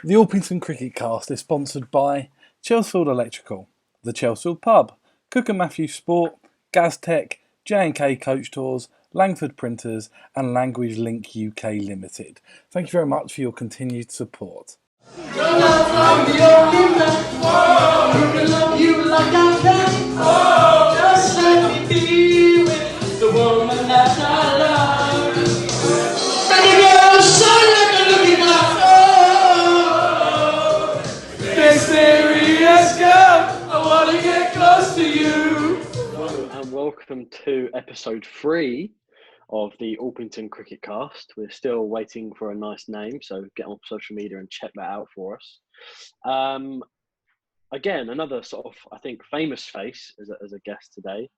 The Orpington Cricket Cast is sponsored by Chelsfield Electrical, the Chelsfield Pub, Cook and Matthews Sport, Gaztech, J&K Coach Tours, Langford Printers and Language Link UK Limited. Thank you very much for your continued support. And welcome to episode 3 of the Orpington Cricket Cast. We're still waiting for a nice name, so get on social media and check that out for us. Again, another sort of, I think, famous face as a guest today.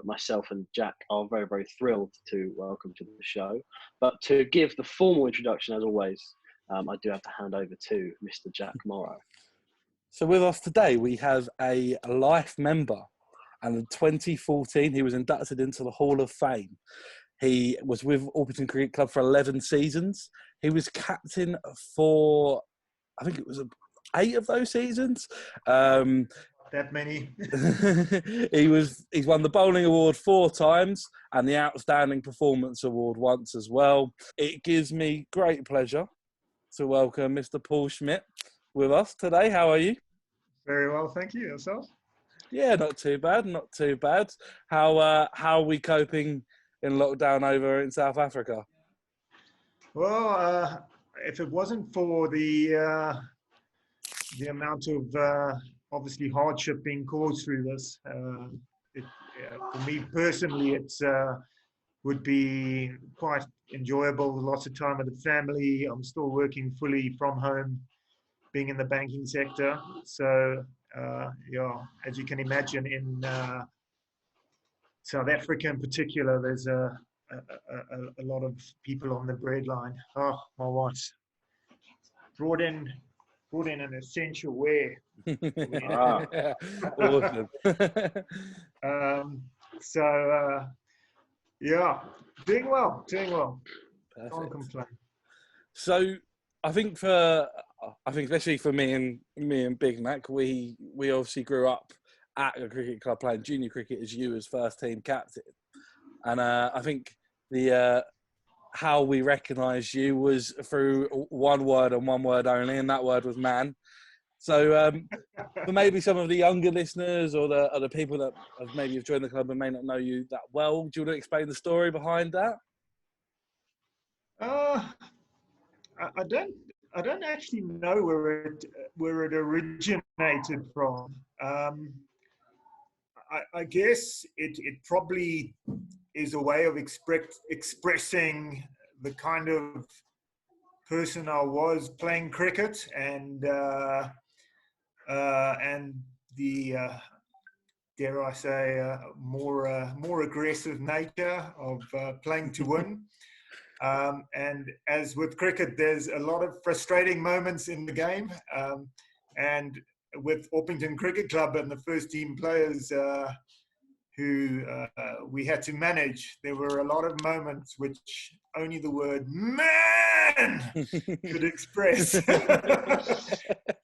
Myself and Jack are very, very thrilled to welcome to the show. But to give the formal introduction, as always, I do have to hand over to Mr. Jack Morrow. So with us today, we have a life member. And in 2014, he was inducted into the Hall of Fame. He was with Orpington Cricket Club for 11 seasons. He was captain for, I think it was 8 of those seasons. That many. He's won the bowling award 4 times and the outstanding performance award once as well. It gives me great pleasure to welcome Mr. Paul Schmidt with us today. How are you? Very well, thank you. Yourself? Yeah, not too bad, not too bad. How are we coping in lockdown over in South Africa? Well, if it wasn't for the amount of obviously hardship being caused through this, for me personally, it would be quite enjoyable. Lots of time with the family. I'm still working fully from home, being in the banking sector. So, as you can imagine, in South Africa in particular, there's a lot of people on the breadline. Oh, my wife's brought in an essential wear. Awesome. Doing well. Perfect. Can't complain. So I think especially for me and Big Mac, we obviously grew up at a cricket club playing junior cricket as you as first team captain, and I think the how we recognised you was through one word and one word only, and that word was man. So for maybe some of the younger listeners or the people that have joined the club and may not know you that well, do you want to explain the story behind that? I don't actually know where it originated from. I guess it probably is a way of expressing the kind of person I was playing cricket and the dare I say more aggressive nature of playing to win. And as with cricket, there's a lot of frustrating moments in the game. And with Orpington Cricket Club and the first team players who we had to manage, there were a lot of moments which only the word man could express.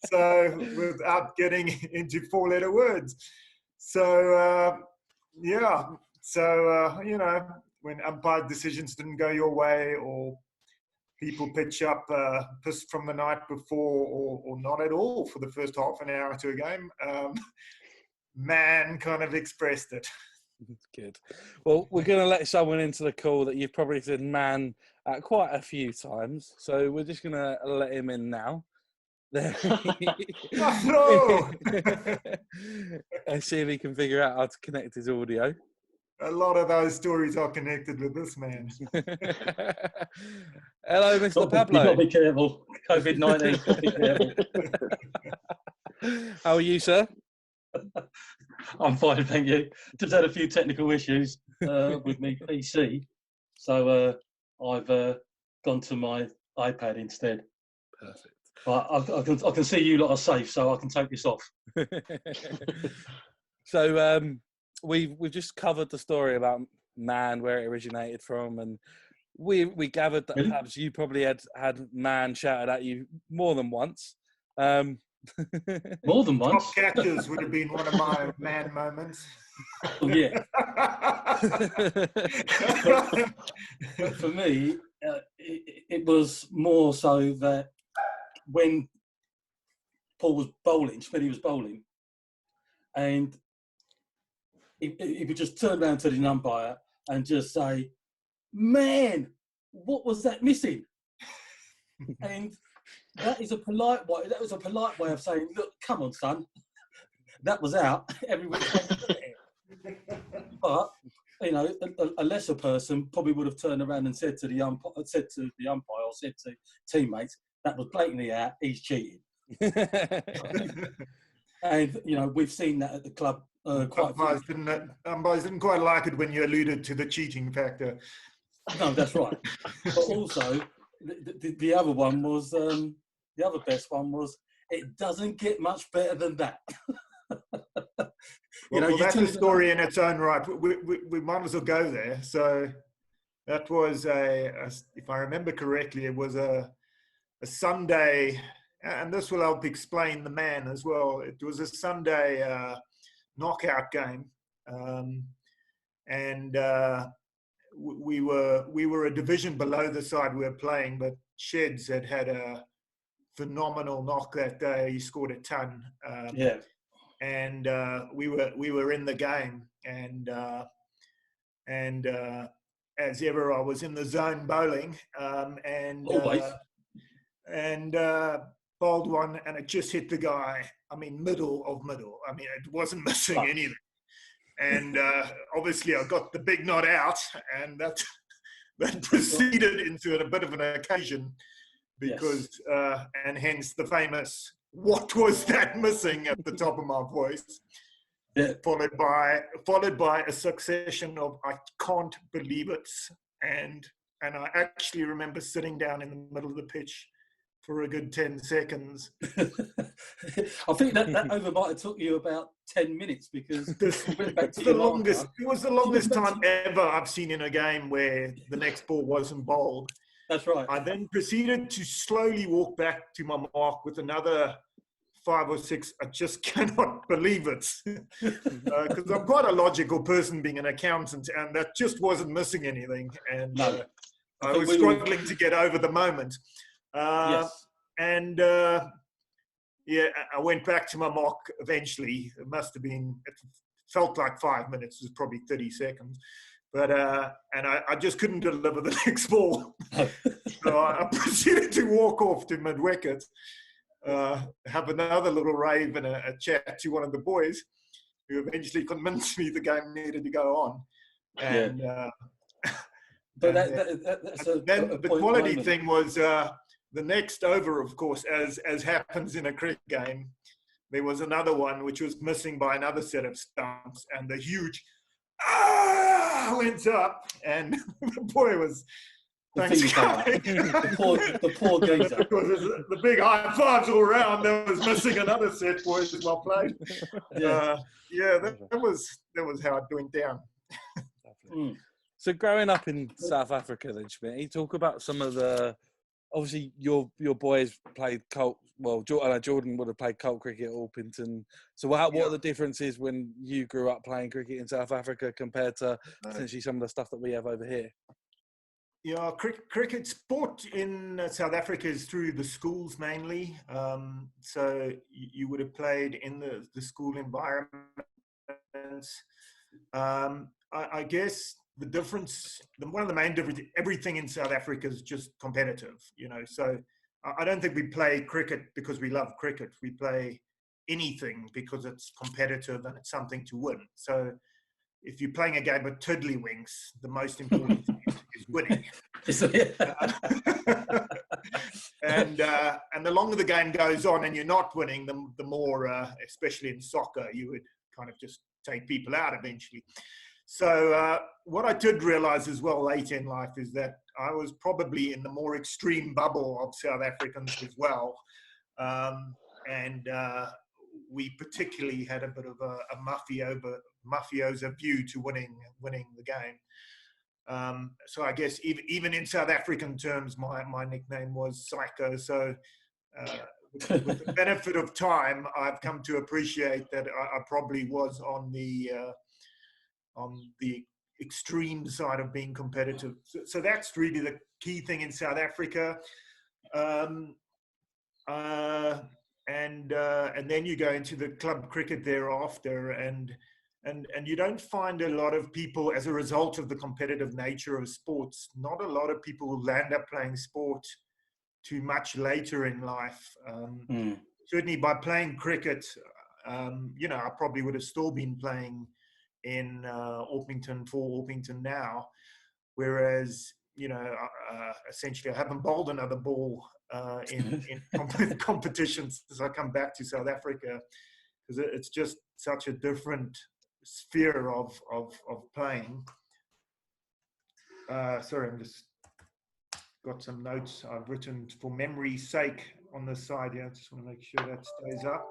So without getting into 4-letter words. So, when umpire decisions didn't go your way or people pitch up pissed from the night before or not at all for the first half an hour to a game, man kind of expressed it. Good. Well, we're going to let someone into the call that you've probably said man quite a few times. So we're just going to let him in now. And see if he can figure out how to connect his audio. A lot of those stories are connected with this man. Hello, Mr. Pablo. You've got to be careful. COVID-19, got to be careful. How are you, sir? I'm fine, thank you. Just had a few technical issues with me PC. So I've gone to my iPad instead. Perfect. But I can see you lot are safe, so I can take this off. So we've just covered the story about MAAAAN, where it originated from, and we gathered that Really? perhaps you probably had man shouted at you more than once. More than Top once. catches would have been one of my man moments. Oh, yeah. But for me, it was more so that when Paul was bowling, Schmidt was bowling, and he would just turn around to the umpire and just say, "Man, what was that missing?" And that is a polite way. That was a polite way of saying, "Look, come on, son, that was out." Everybody. But you know, a lesser person probably would have turned around and said to the umpire, or said to teammates, "That was blatantly out. He's cheating." And you know, we've seen that at the club quite. Umpires didn't quite like it when you alluded to the cheating factor. No, that's right. But also, the other one was the other best one was, it doesn't get much better than that. Well, that's a story in its own right. We might as well go there. So that was if I remember correctly, it was a Sunday, and this will help explain the man as well. It was a Sunday knockout game, and we were a division below the side we were playing, but Sheds had a phenomenal knock that day. He scored a ton. Yeah. And we were in the game, and as ever, I was in the zone bowling, and bowled one, and it just hit the guy. I mean, middle of middle. I mean, it wasn't missing anything. And obviously, I got the big not out, and that proceeded into a bit of an occasion, because and hence the famous "What was that missing?" at the top of my voice, followed by a succession of "I can't believe it," and I actually remember sitting down in the middle of the pitch for a good 10 seconds. I think that over might have took you about 10 minutes, because it was the longest time ever I've seen in a game where the next ball wasn't bowled. That's right. I then proceeded to slowly walk back to my mark with another 5 or 6. I just cannot believe it, because I'm quite a logical person, being an accountant, and that just wasn't missing anything. And I was struggling to get over the moment. And I went back to my mark eventually. It felt like 5 minutes. It was probably 30 seconds. But and I just couldn't deliver the next ball. So I proceeded to walk off to mid-wicket, have another little rave and a chat to one of the boys, who eventually convinced me the game needed to go on. And but then the quality thing was the next over, of course, as happens in a cricket game. There was another one which was missing by another set of stumps, and the huge went up, and the boy was the poor geezer. The big high fives all around. There was missing another set, boys. Well played. That was how it went down. So growing up in South Africa, then, Schmidt, you talk about some of the. Obviously, your boys played Colt. Well, Jordan would have played Colt cricket at Orpington. So, what are the differences when you grew up playing cricket in South Africa compared to potentially some of the stuff that we have over here? Yeah, cricket sport in South Africa is through the schools mainly. So you would have played in the school environments. I guess the difference, one of the main differences, everything in South Africa is just competitive, So I don't think we play cricket because we love cricket. We play anything because it's competitive and it's something to win. So if you're playing a game of tiddlywinks, the most important thing is winning. And the longer the game goes on and you're not winning, the more, especially in soccer, you would kind of just take people out eventually. So what I did realize as well late in life is that I was probably in the more extreme bubble of South Africans as well. And we particularly had a bit of a mafioso view to winning the game. So I guess even in South African terms, my nickname was Psycho. So with the benefit of time, I've come to appreciate that I probably was on the extreme side of being competitive. So that's really the key thing in South Africa. And then you go into the club cricket thereafter, and you don't find a lot of people, as a result of the competitive nature of sports, not a lot of people who land up playing sport too much later in life. Certainly by playing cricket, I probably would have still been playing in Orpington for Orpington now, whereas essentially I haven't bowled another ball in competitions as I come back to South Africa, because it's just such a different sphere of playing. Sorry, I'm just got some notes I've written for memory's sake on this side here. I just want to make sure that stays up.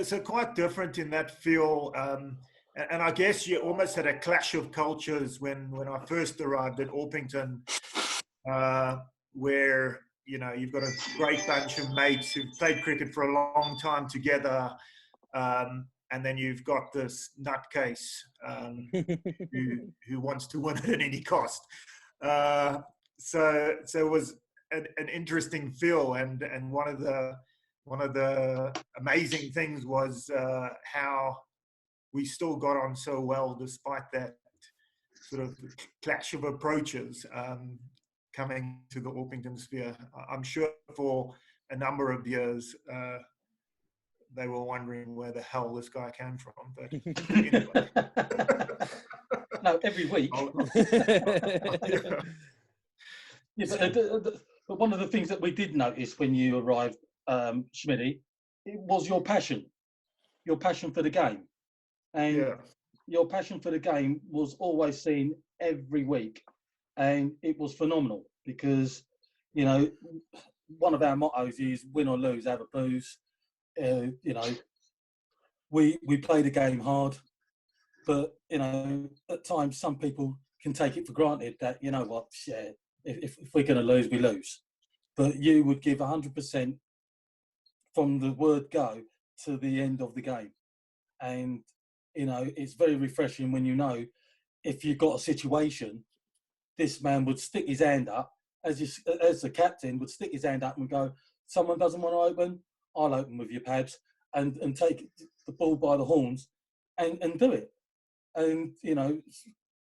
So quite different in that feel. And I guess you almost had a clash of cultures when I first arrived at Orpington, where you've got a great bunch of mates who've played cricket for a long time together, and then you've got this nutcase who wants to win at any cost. So it was an interesting feel, and one of the amazing things was how we still got on so well despite that sort of clash of approaches coming to the Orpington sphere. I'm sure for a number of years they were wondering where the hell this guy came from. But anyway. No, every week. But one of the things that we did notice when you arrived, Schmidt, it was your passion for the game. And your passion for the game was always seen every week. And it was phenomenal because, one of our mottos is win or lose, have a booze. We play the game hard, but, at times some people can take it for granted that, if we're going to lose, we lose. But you would give 100% from the word go to the end of the game. And, it's very refreshing when if you've got a situation, this man would stick his hand up, as the captain would stick his hand up and go, someone doesn't want to open, I'll open with you, Pabs, and take the ball by the horns and do it. And,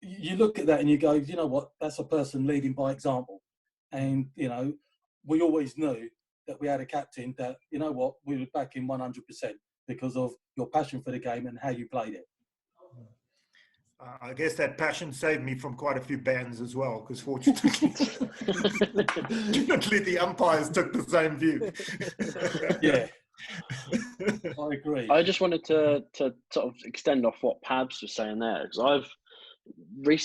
you look at that and you go, you know what, that's a person leading by example. And, we always knew that we had a captain that, we were back in 100% because of your passion for the game and how you played it. I guess that passion saved me from quite a few bans as well, because fortunately the umpires took the same view. Yeah, I agree. I just wanted to sort of extend off what Pabs was saying there, because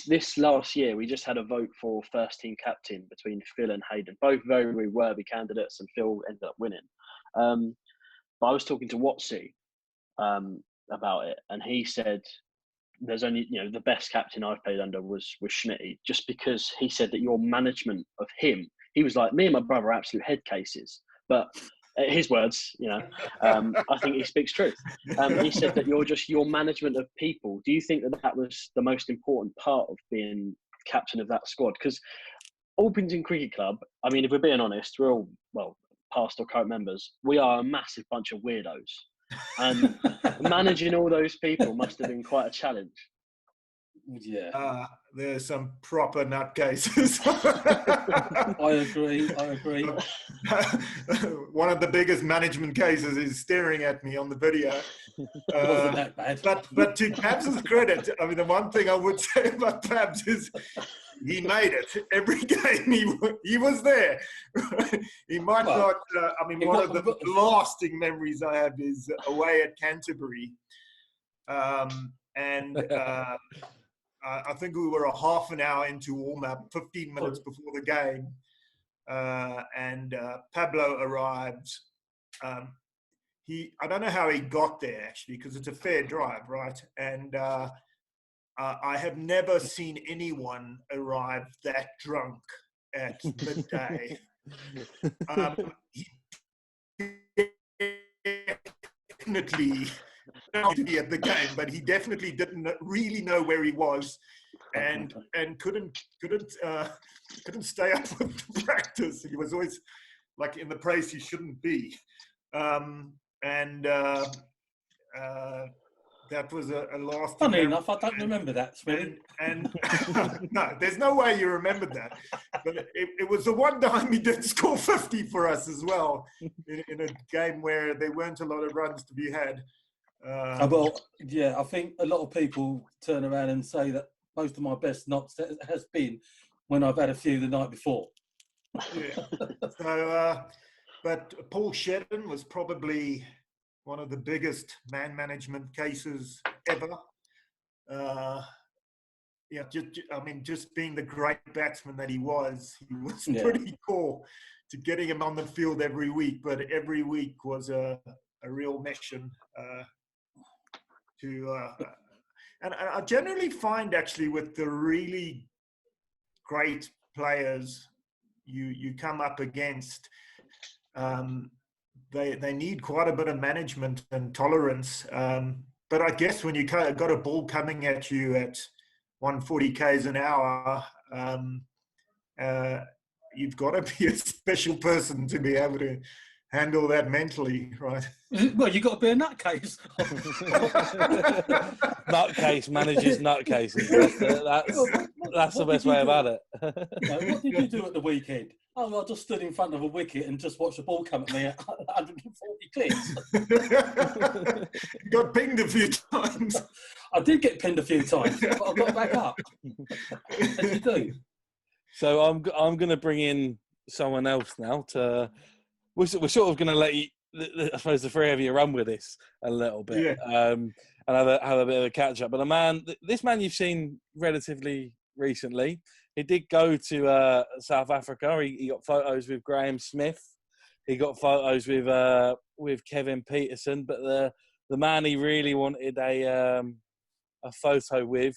this last year we just had a vote for first team captain between Phil and Hayden, both very, very worthy candidates, and Phil ended up winning. But I was talking to Watsy about it, and he said there's only, the best captain I've played under was Schmidt, just because he said that your management of him, he was like, me and my brother are absolute head cases, but his words, I think he speaks truth. He said that your management of people. Do you think that was the most important part of being captain of that squad? Because Orpington Cricket Club, I mean, if we're being honest, we're all, well, past or current members, we are a massive bunch of weirdos. And managing all those people must have been quite a challenge. Yeah. There's some proper nutcases. I agree. One of the biggest management cases is staring at me on the video. It wasn't that bad. But to Pabs' credit, I mean, the one thing I would say about Pabs is he made it. Every game he was there. He might not. One of the lasting memories I have is away at Canterbury, I think we were a half an hour into warm-up, 15 minutes before the game, and Pablo arrived. I don't know how he got there, actually, because it's a fair drive, right? And I have never seen anyone arrive that drunk at midday. He definitely to be at the game, but he definitely didn't really know where he was, and couldn't stay up with the practice. He was always like in the place he shouldn't be, that was a lasting. Funny enough, I don't remember that, Smitty. And no, there's no way you remembered that. But it was the one time he did score 50 for us as well in a game where there weren't a lot of runs to be had. Well, yeah, I think a lot of people turn around and say that most of my best knocks has been when I've had a few the night before. Yeah. So, but Paul Shedden was probably one of the biggest man management cases ever. Yeah, just being the great batsman that he was pretty core to getting him on the field every week. But every week was a real mission and I generally find actually with the really great players you come up against, they need quite a bit of management and tolerance. But I guess when you got a ball coming at you at 140 k's an hour, you've got to be a special person to be able to handle that mentally, right? Well, you've got to be a nutcase. Nutcase manages nutcases. That's the best way about it. What did you do at the weekend? Oh, I just stood in front of a wicket and just watched the ball come at me at 140 clicks. Got pinged a few times. I did get pinned a few times, but I got back up. As you do. So I'm going to bring in someone else now to. We're sort of going to let you, I suppose, the three of you run with this a little bit, and have a bit of a catch up. But this man you've seen relatively recently. He did go to South Africa. He got photos with Graham Smith. He got photos with Kevin Peterson. But the man he really wanted a photo with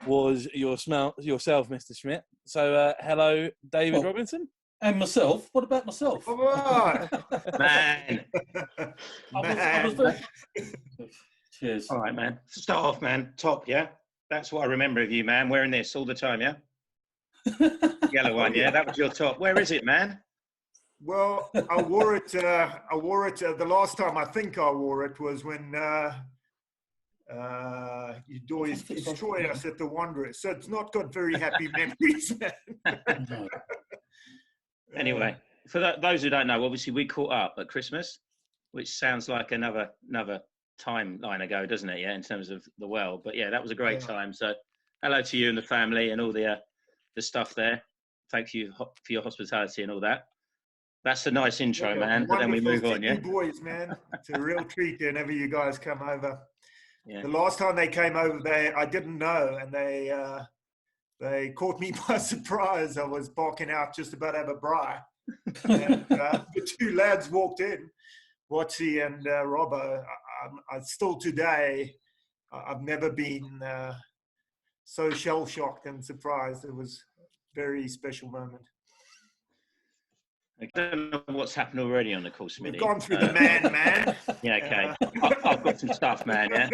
was yourself, Mr. Schmidt. So hello, David Robinson. And myself. What about myself? Come on. Man. I was very... Cheers. All right, man. Start off, man. Top, yeah? That's what I remember of you, man. Wearing this all the time, yeah? Yellow one, yeah? That was your top. Where is it, man? Well, I wore it. The last time I think I wore it was when you'd always destroy us at the Wanderers. So it's not got very happy memories, man. Anyway, for those who don't know, obviously we caught up at Christmas, which sounds like another timeline ago, doesn't it? Yeah, in terms of the world. But yeah, that was a great time. So hello to you and the family and all the stuff there. Thank you for your hospitality and all that. That's a nice intro, man. But then we move on, yeah? Boys, man. It's a real treat whenever you guys come over. Yeah. The last time they came over, I didn't know, and they caught me by surprise. I was barking out just about to have a braai. And the two lads walked in, Watsy and Robbo. I still today, I've never been so shell-shocked and surprised. It was a very special moment. I don't know what's happened already on the call, Smitty. We've gone through the man. Yeah, okay. I've got some stuff, man, yeah?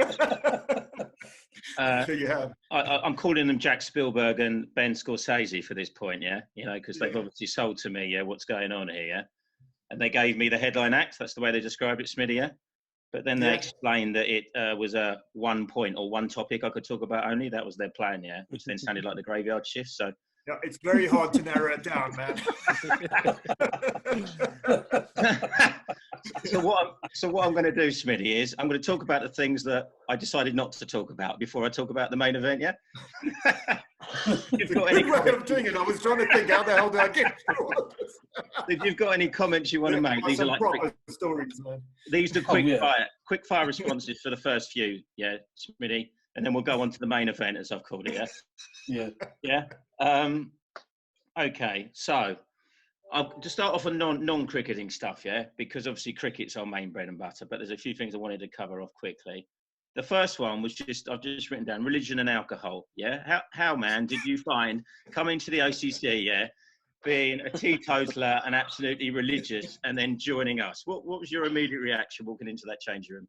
So you have. I'm calling them Jack Spielberg and Ben Scorsese for this point, yeah? You know, because they've obviously sold to me, yeah, what's going on here, yeah? And they gave me the headline act. That's the way they described it, Smitty, yeah? But then they explained that it was a one point or one topic I could talk about only. That was their plan, yeah? Which then sounded like the graveyard shift, so... Yeah, it's very hard to narrow it down, man. So what I'm going to do, Smitty, is I'm going to talk about the things that I decided not to talk about before I talk about the main event, yeah? It's a good way of doing it. I was trying to think, how the hell do I get through all of this? If you've got any comments you want to make, these are like proper stories, man. These are quick fire responses for the first few, yeah, Smitty, and then we'll go on to the main event, as I've called it, yeah? Yeah. Yeah. Okay, so I'll just start off on non-cricketing stuff, yeah, because obviously cricket's our main bread and butter, but there's a few things I wanted to cover off quickly. The first one was I've just written down religion and alcohol. Yeah. How man, did you find coming to the OCC, yeah, being a teetotaler and absolutely religious and then joining us? What was your immediate reaction walking into that changing room?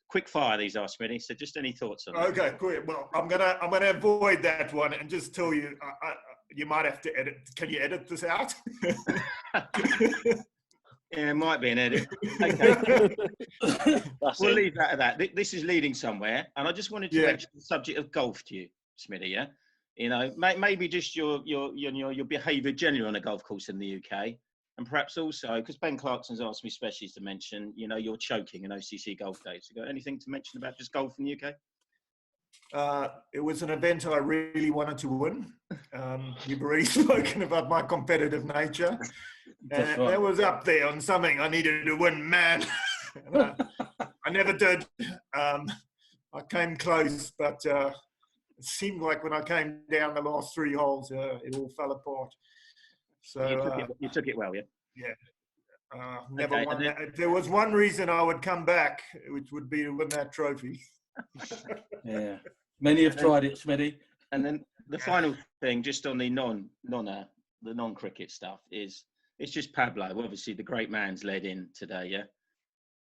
Quick fire, these are, Smitty. So just any thoughts on that? Okay, quick. Well, I'm gonna avoid that one and just tell you, you might have to edit. Can you edit this out? Yeah, it might be an edit. Okay. That's We'll it. leave that at that. This is leading somewhere. And I just wanted to mention the subject of golf to you, Smitty, yeah? You know, maybe just your behaviour generally on a golf course in the UK. And perhaps also, because Ben Clarkson's asked me especially to mention, you know, you're choking in OCC golf days. You got anything to mention about just golf in the UK? It was an event I really wanted to win. You've already spoken about my competitive nature. That's right. That was up there on something I needed to win, man. I never did. I came close, but it seemed like when I came down the last 3 holes, it all fell apart. So you took it well, yeah? Yeah. Never Okay, won that. If there was one reason I would come back, which would be to win that trophy. Yeah. Many have tried it, Smitty. And then the final thing, just on the non-cricket stuff, is it's just Pablo. Obviously, the great man's led in today, yeah?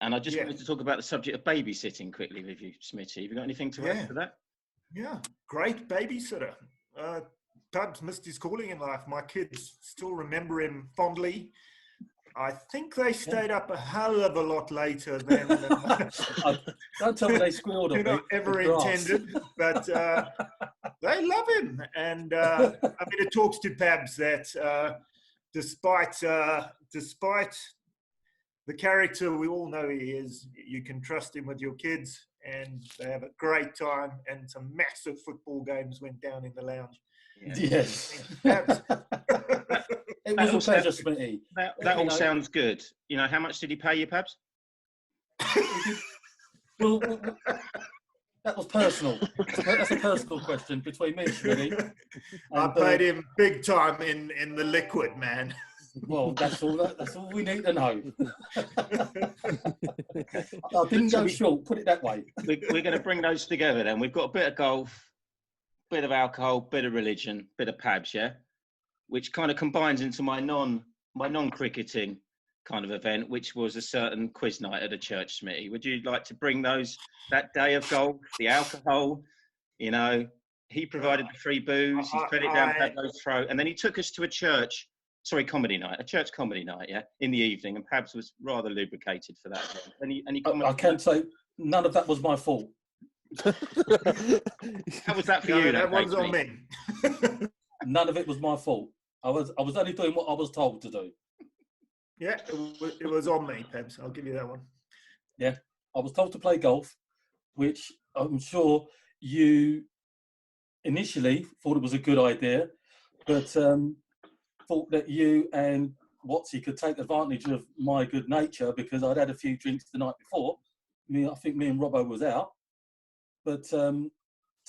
And I just wanted to talk about the subject of babysitting quickly with you, Smitty. Have you got anything to add to that? Yeah, great babysitter. Pubs missed his calling in life. My kids still remember him fondly. I think they stayed up a hell of a lot later than Don't tell me they squealed on me. ever intended, but they love him. And I mean, it talks to Pabs that despite the character we all know he is, you can trust him with your kids, and they have a great time. And some massive football games went down in the lounge. Yes. It was a pleasure, Smitty. That all sounds good. You know, how much did he pay you, Pabs? Well, that was personal. That's a personal question between me and Smitty. I paid him big time in the liquid, man. Well, that's all we need to know. I didn't go short, put it that way. We're going to bring those together then. We've got a bit of golf, bit of alcohol, bit of religion, bit of Pabs, yeah? Which kind of combines into my non-cricketing kind of event, which was a certain quiz night at a church, Smitty. Would you like to bring that day of golf, the alcohol? You know, he provided the free booze, he spread it down Pablo's throat, and then he took us to a church comedy night, yeah, in the evening, and Pabs was rather lubricated for that. Any I can say none of that was my fault. How was that for you? That one's on me. None of it was my fault. I was only doing what I was told to do. Yeah, it was on me, Pebs. I'll give you that one. Yeah, I was told to play golf, which I'm sure you initially thought it was a good idea, but thought that you and Watsy could take advantage of my good nature because I'd had a few drinks the night before. I think me and Robbo was out, but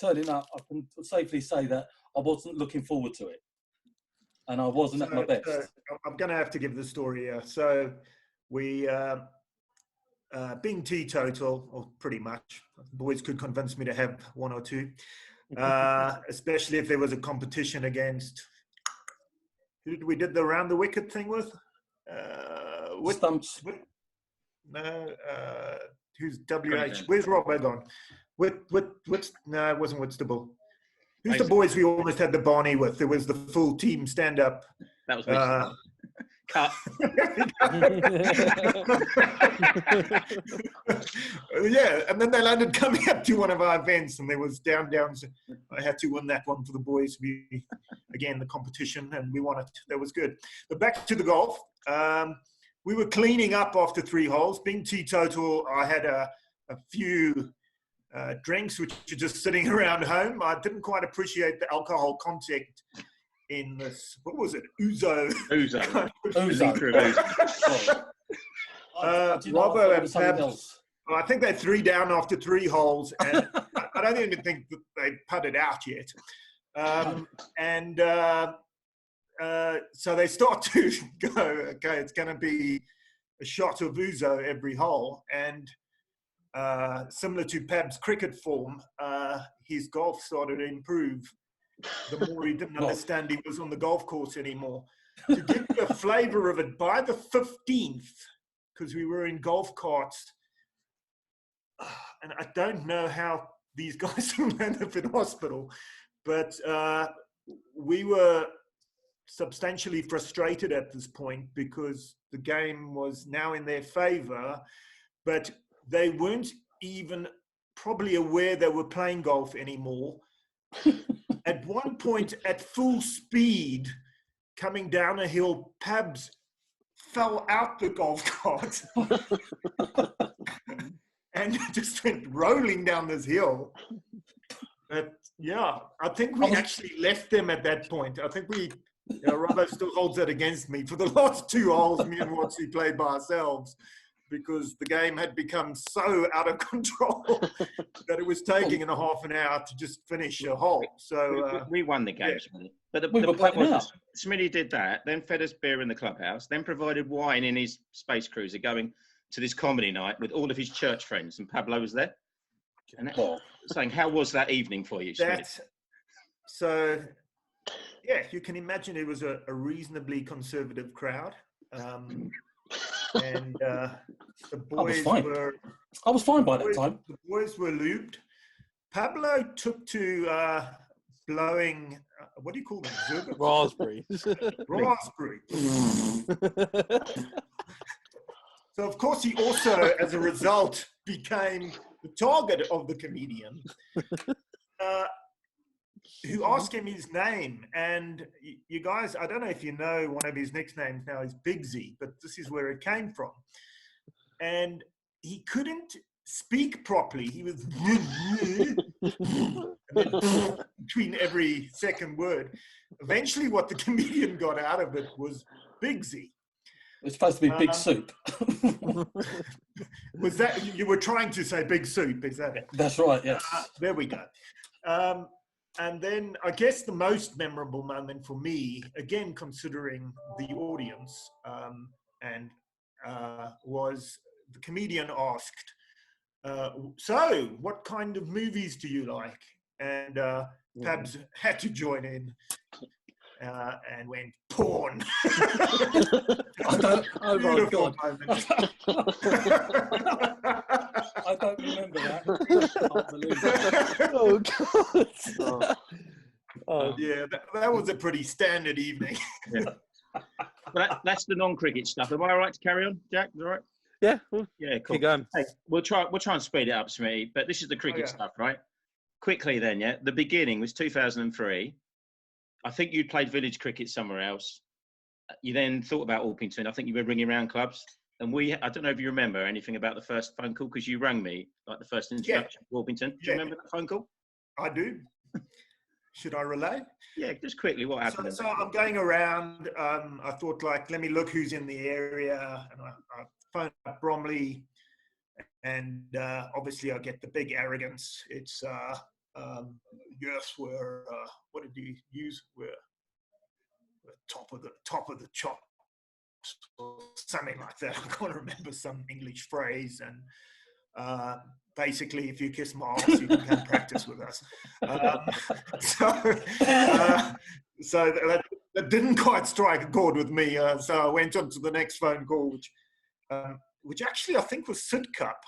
turning up, I can safely say that I wasn't looking forward to it, and I wasn't at my best. I'm going to have to give the story here. So we, being teetotal, or pretty much, boys could convince me to have one or two, especially if there was a competition against. Who did we did the round the wicket thing with? Stumps. Who's WH? Where's Robbo gone? No, it wasn't Whitstable. Who's the boys we almost had the Barney with? There was the full team stand up. That was me. Cut. Yeah, and then they landed coming up to one of our events, and there was downs. I had to win that one for the boys. Again, the competition, and we won it. That was good. But back to the golf. We were cleaning up after 3 holes. Being teetotal, I had a few drinks, which are just sitting around home. I didn't quite appreciate the alcohol content in this. What was it? Ouzo. Robbo and Pabs. I think they 3 down after 3 holes, and I don't even think that they putted out yet. So they start to go, okay, it's going to be a shot of ouzo every hole. And similar to Pab's cricket form, his golf started to improve the more he didn't understand he was on the golf course anymore. To give you a flavor of it, by the 15th, because we were in golf carts, and I don't know how these guys will end up in hospital, but we were substantially frustrated at this point because the game was now in their favor, but they weren't even probably aware they were playing golf anymore. At one point, at full speed, coming down a hill, Pabs fell out the golf cart and just went rolling down this hill. Yeah, I think we actually left them at that point. I think we, Robbo still holds that against me. For the last 2 holes, me and Watsi played by ourselves because the game had become so out of control that it was taking a half an hour to just finish a hole. So we won the game, yeah. but the were point playing was, Schmidt did that, then fed us beer in the clubhouse, then provided wine in his space cruiser going to this comedy night with all of his church friends, and Pablo was there. And saying, how was that evening for you, Schmidt? So, yeah, you can imagine it was a reasonably conservative crowd. And the boys were... I was fine by that time. The boys were lubed. Pablo took to blowing, what do you call them? Raspberries. Raspberry. So, of course, he also, as a result, became the target of the comedian who asked him his name. And you guys, I don't know if you know one of his nicknames now is Bigsy, but this is where it came from. And he couldn't speak properly. He was between every second word. Eventually, what the comedian got out of it was Bigsy. It's supposed to be Big Soup. Was that, you were trying to say Big Soup, is that it? That's right, yes. There we go. And then I guess the most memorable moment for me, again, considering the audience, was the comedian asked, so what kind of movies do you like? And Pabs had to join in. And went porn. I don't. Oh my God! I don't remember that. Oh God! Yeah, that was a pretty standard evening. Yeah. But that's the non-cricket stuff. Am I all right to carry on, Jack? Is that all right? Yeah. Yeah. Cool. Keep going. Hey, we'll try and speed it up, Smitty. But this is the cricket stuff, right? Quickly, then. Yeah. The beginning was 2003. I think you played village cricket somewhere else. You then thought about Orpington. I think you were ringing around clubs. And I don't know if you remember anything about the first phone call, because you rang me, like the first introduction to Orpington. Do you remember the phone call? I do. Should I relay? Yeah, just quickly, what happened? So I'm going around. I thought, like, let me look who's in the area. And I phoned up Bromley. And obviously I get the big arrogance. It's... yes, we're what did you use? We're top of the chop, or something like that. I can't remember some English phrase. And basically, if you kiss my ass, you can come practice with us. So that didn't quite strike a chord with me. So I went on to the next phone call, which actually I think was Sid Cup.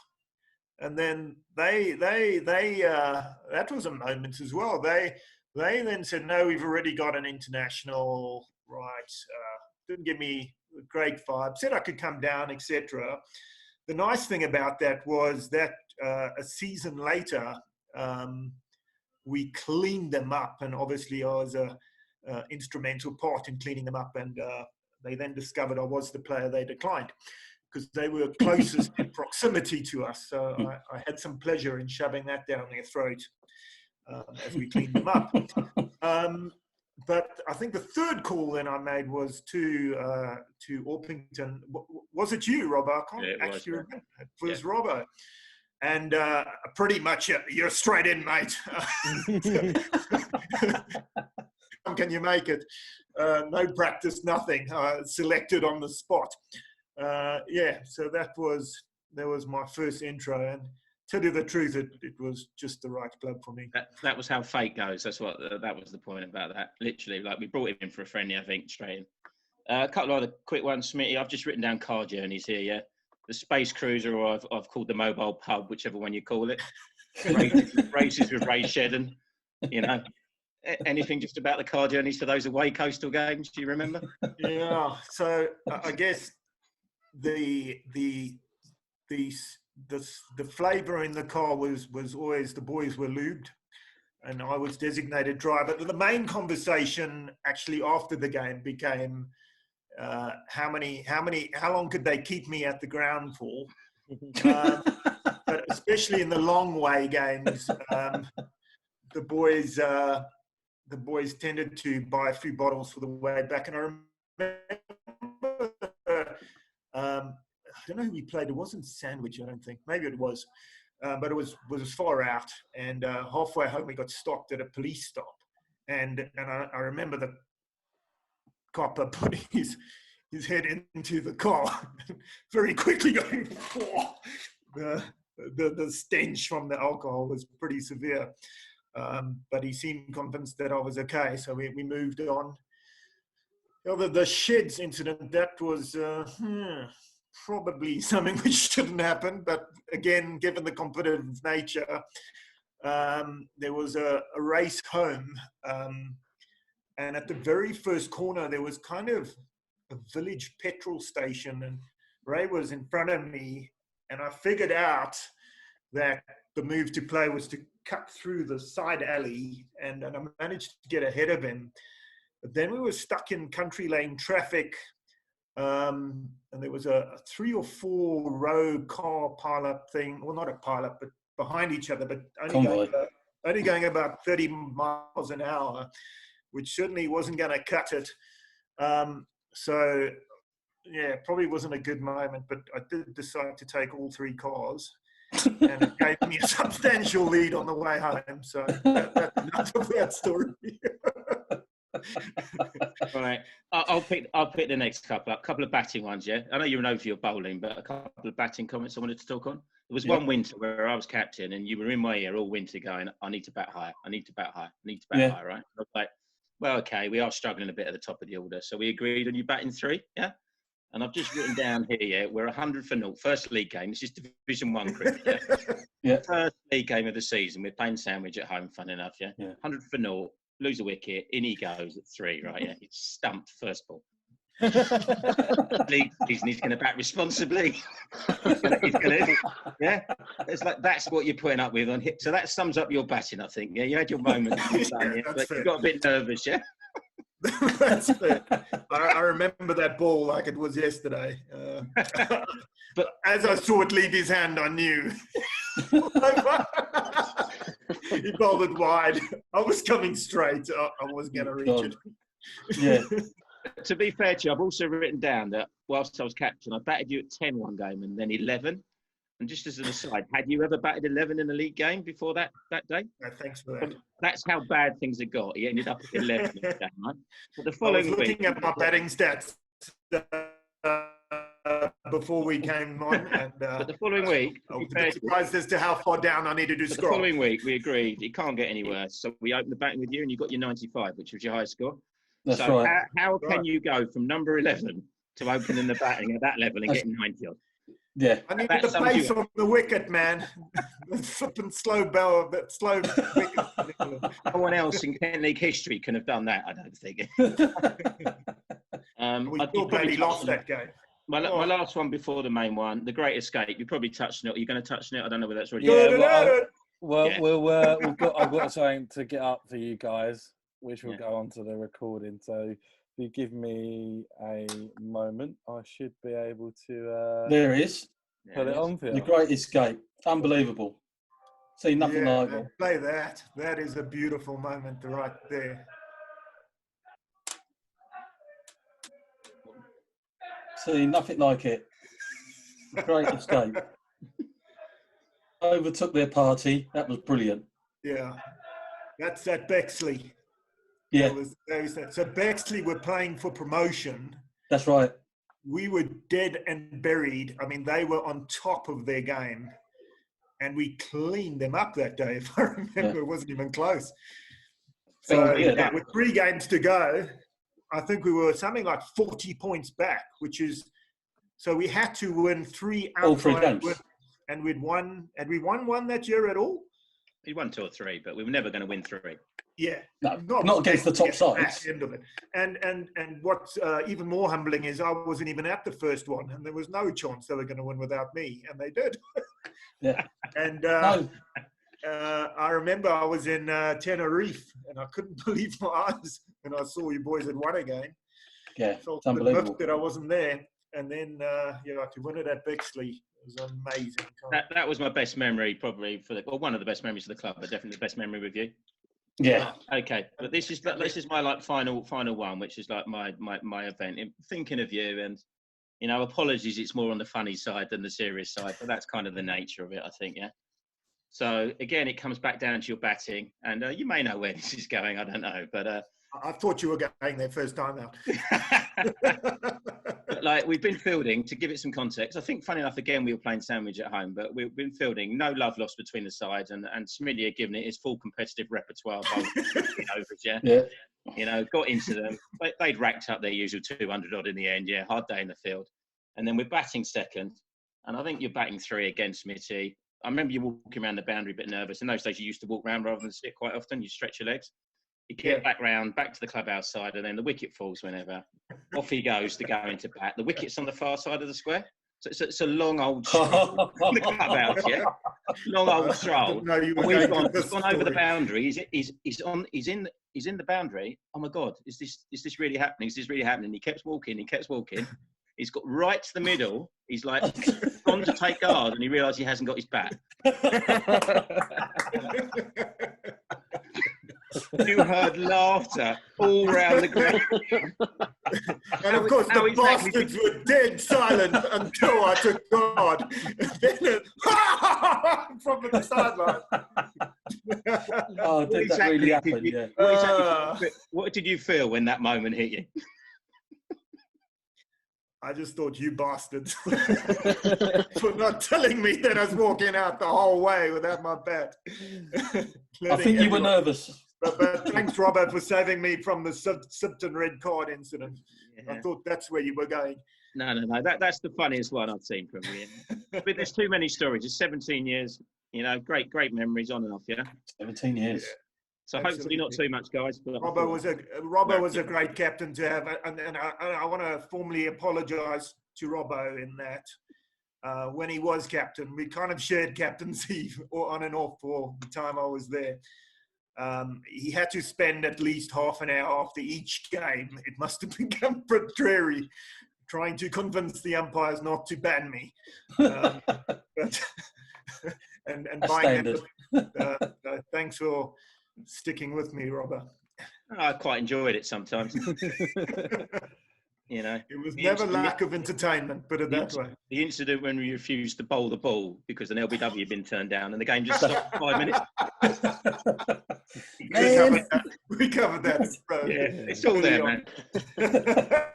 And then they that was a moment as well. They then said, no, we've already got an international, right? Didn't give me a great vibe. Said I could come down, etc. The nice thing about that was that a season later, we cleaned them up, and obviously I was a instrumental part in cleaning them up. And they then discovered I was the player they declined, because they were closest in proximity to us. So I had some pleasure in shoving that down their throat as we cleaned them up. But I think the third call then I made was to Orpington. Was it you, Robbo? I can't actually remember. It was Robbo. And pretty much, you're straight in, mate. Can you make it? No practice, nothing. Selected on the spot. So that was my first intro, tell you the truth, it was just the right club for me. That was how fate goes. That's what that was the point about that. Literally, like we brought him in for a friendly, I think, straight in. A couple of other quick ones, Smitty. I've just written down car journeys here. Yeah, the space cruiser, or I've called the mobile pub, whichever one you call it. Races with Ray Shedden. You know, anything just about the car journeys for those away coastal games? Do you remember? Yeah. So I guess the flavour in the car was always the boys were lubed, and I was designated driver. But the main conversation actually after the game became how long could they keep me at the ground for? But especially in the long way games, the boys tended to buy a few bottles for the way back. And I remember, I don't know who we played. It wasn't Sandwich, I don't think. Maybe it was, but it was far out. And halfway home, we got stopped at a police stop. And I remember the copper put his head into the car very quickly, going, the stench from the alcohol was pretty severe. But he seemed convinced that I was okay, so we moved on. The sheds incident, that was probably something which shouldn't happen, but again, given the competitive nature, there was a race home, and at the very first corner, there was kind of a village petrol station, and Ray was in front of me, and I figured out that the move to play was to cut through the side alley, and I managed to get ahead of him. But then we were stuck in country lane traffic, and there was a 3 or 4 row car pile-up thing. Well, not a pile-up, but behind each other, but only going about 30 miles an hour, which certainly wasn't going to cut it. So, yeah, probably wasn't a good moment, but I did decide to take all 3 cars. And it gave me a substantial lead on the way home. So that's enough of that story. All right, I'll pick the next couple up. A couple of batting ones, yeah. I know you're known for your bowling, but a couple of batting comments I wanted to talk on. There was one winter where I was captain, and you were in my ear all winter going, "I need to bat higher. I need to bat higher. I need to bat higher." Right? I was like, "Well, okay, we are struggling a bit at the top of the order, so we agreed on you batting 3, yeah." And I've just written down here, yeah, we're 100 for 0. First league game. This is Division 1 cricket. Yeah. First league game of the season. We're playing Sandwich at home, fun enough, yeah. 100 for 0. Lose a wicket. In he goes at 3, right? Yeah. He's stumped first ball. League season, he's going to bat responsibly. he's gonna, yeah. It's like that's what you're putting up with on hit. So that sums up your batting, I think. Yeah, you had your moment, but you got a bit nervous, yeah. That's it. I remember that ball like it was yesterday. But as I saw it leave his hand, I knew. He bowled it wide. I was coming straight. I was going to reach it. Yeah. To be fair to you, I've also written down that whilst I was captain, I batted you at 10 one game and then 11. And just as an aside, had you ever batted 11 in a league game before that day? No, thanks for that. That's how bad things had got. He ended up at 11 in the game, right? But the I following was looking week, at my batting stats before we came on, and but the following week, I was a bit surprised as to how far down I needed to scroll. The following week, we agreed it can't get any worse. So we opened the batting with you, and you got your 95, which was your highest score. That's so right. How can you go from number 11 to opening the batting at that level and getting 90 odd? Yeah, I needed the pace on the wicket, man. The flipping slow bell, that slow wicket. No one else in Kent League history can have done that, I don't think. We still barely lost that game. My last one before the main one, The Great Escape. You probably touched on it. Are you going to touch on it? I don't know whether that's already. I've got something to get up for you guys, which will go on to the recording. So if you give me a moment, I should be able to. There it is. Put it on for you. The Great Escape. Unbelievable. See nothing like it. Play that. That is a beautiful moment right there. See nothing like it. The Great Escape. Overtook their party. That was brilliant. Yeah. That's at Bexley. Yeah. So Bexley were playing for promotion. That's right. We were dead and buried. I mean, they were on top of their game. and we cleaned them up that day. If I remember, it wasn't even close. So, So yeah, with 3 games to go, I think we were something like 40 points back, which is, so we had to win 3 all 3 outside games. and we'd won. Had we won one that year at all? We won 2 or 3, but we were never going to win 3. Yeah, No, not against the top sides. End of it. And what's even more humbling is I wasn't even at the first one, and there was no chance they were going to win without me, and they did. Yeah. And No. I remember I was in Tenerife, and I couldn't believe my eyes when I saw you boys had won again. Yeah, I felt it's unbelievable. miffed that I wasn't there. And then, to win it at Bexley was amazing. That was my best memory, probably one of the best memories of the club, but definitely the best memory with you. Yeah. Okay, but this is my like final one, which is like my event. Thinking of you, and apologies, it's more on the funny side than the serious side, but that's kind of the nature of it, I think. Yeah. So again, it comes back down to your batting, and you may know where this is going. I don't know, but I thought you were going there first time out. But like, we've been fielding, to give it some context. I think, funny enough, again, we were playing sandwich at home, but we've been fielding, no love lost between the sides, and Schmidt had given it his full competitive repertoire. Overs, yeah. Got into them. They'd racked up their usual 200 odd in the end. Yeah, hard day in the field. And then we're batting second, and I think you're batting 3 against Smitty. I remember you walking around the boundary a bit nervous. In those days, you used to walk around rather than sit quite often. You stretch your legs. You get back to the clubhouse side, and then the wicket falls whenever. Off he goes to go into bat. The wicket's on the far side of the square. So it's a long old stroll in the clubhouse, yeah? Long old stroll. He's gone over the boundary. He's in the boundary. Oh my God, is this really happening? Is this really happening? He kept walking. He's got right to the middle. He's like gone to take guard, and he realised he hasn't got his bat. You heard laughter all round the ground. And of course, the bastards were dead silent until I took guard. Then from the sideline. Oh, did that really happen? Yeah. What did you feel when that moment hit you? I just thought, you bastards, for not telling me that I was walking out the whole way without my bat. I think you were nervous. But thanks, Robert, for saving me from the Sipton red card incident. Yeah. I thought that's where you were going. No. That's the funniest one I've seen from you. But there's too many stories. It's 17 years, great memories on and off, yeah? 17 years. Yeah. So hopefully not too much, guys. But Robbo was a great captain to have, and I want to formally apologise to Robbo in that when he was captain, we kind of shared captaincy on and off for the time I was there. He had to spend at least half an hour after each game. It must have become dreary trying to convince the umpires not to ban me. And buying thanks for sticking with me, Robert. I quite enjoyed it sometimes. It was never lack of entertainment, put it that way. The incident when we refused to bowl the ball because an LBW had been turned down and the game just stopped for 5 minutes. We covered that. Bro. Yeah, it's all there, man.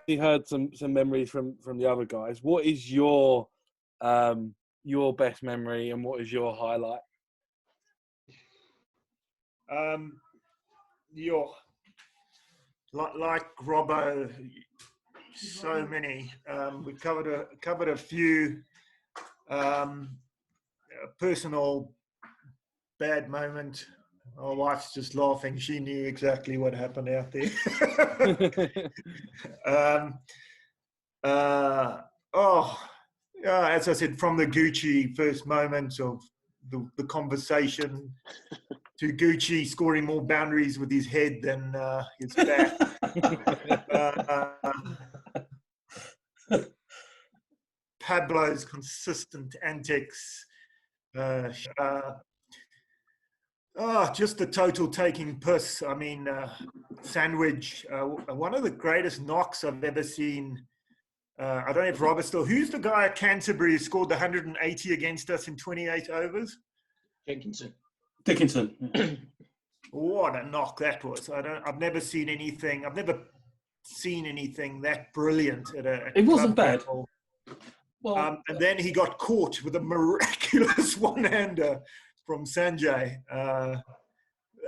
You heard some memories from the other guys. What is your best memory and what is your highlight? Like Robbo, so many. We covered a few personal bad moment. My wife's just laughing. She knew exactly what happened out there. As I said, from the Gucci first moments of the conversation to Gucci scoring more boundaries with his head than his bat. Pablo's consistent antics. Just the total taking piss. I mean, Sandwich, one of the greatest knocks I've ever seen. I don't know if Robert still. Who's the guy at Canterbury who scored the 180 against us in 28 overs? Dickinson. What a knock that was! I've never seen anything. I've never seen anything that brilliant at a. It wasn't bad. Level. Well, and then he got caught with a miraculous one-hander from Sanjay.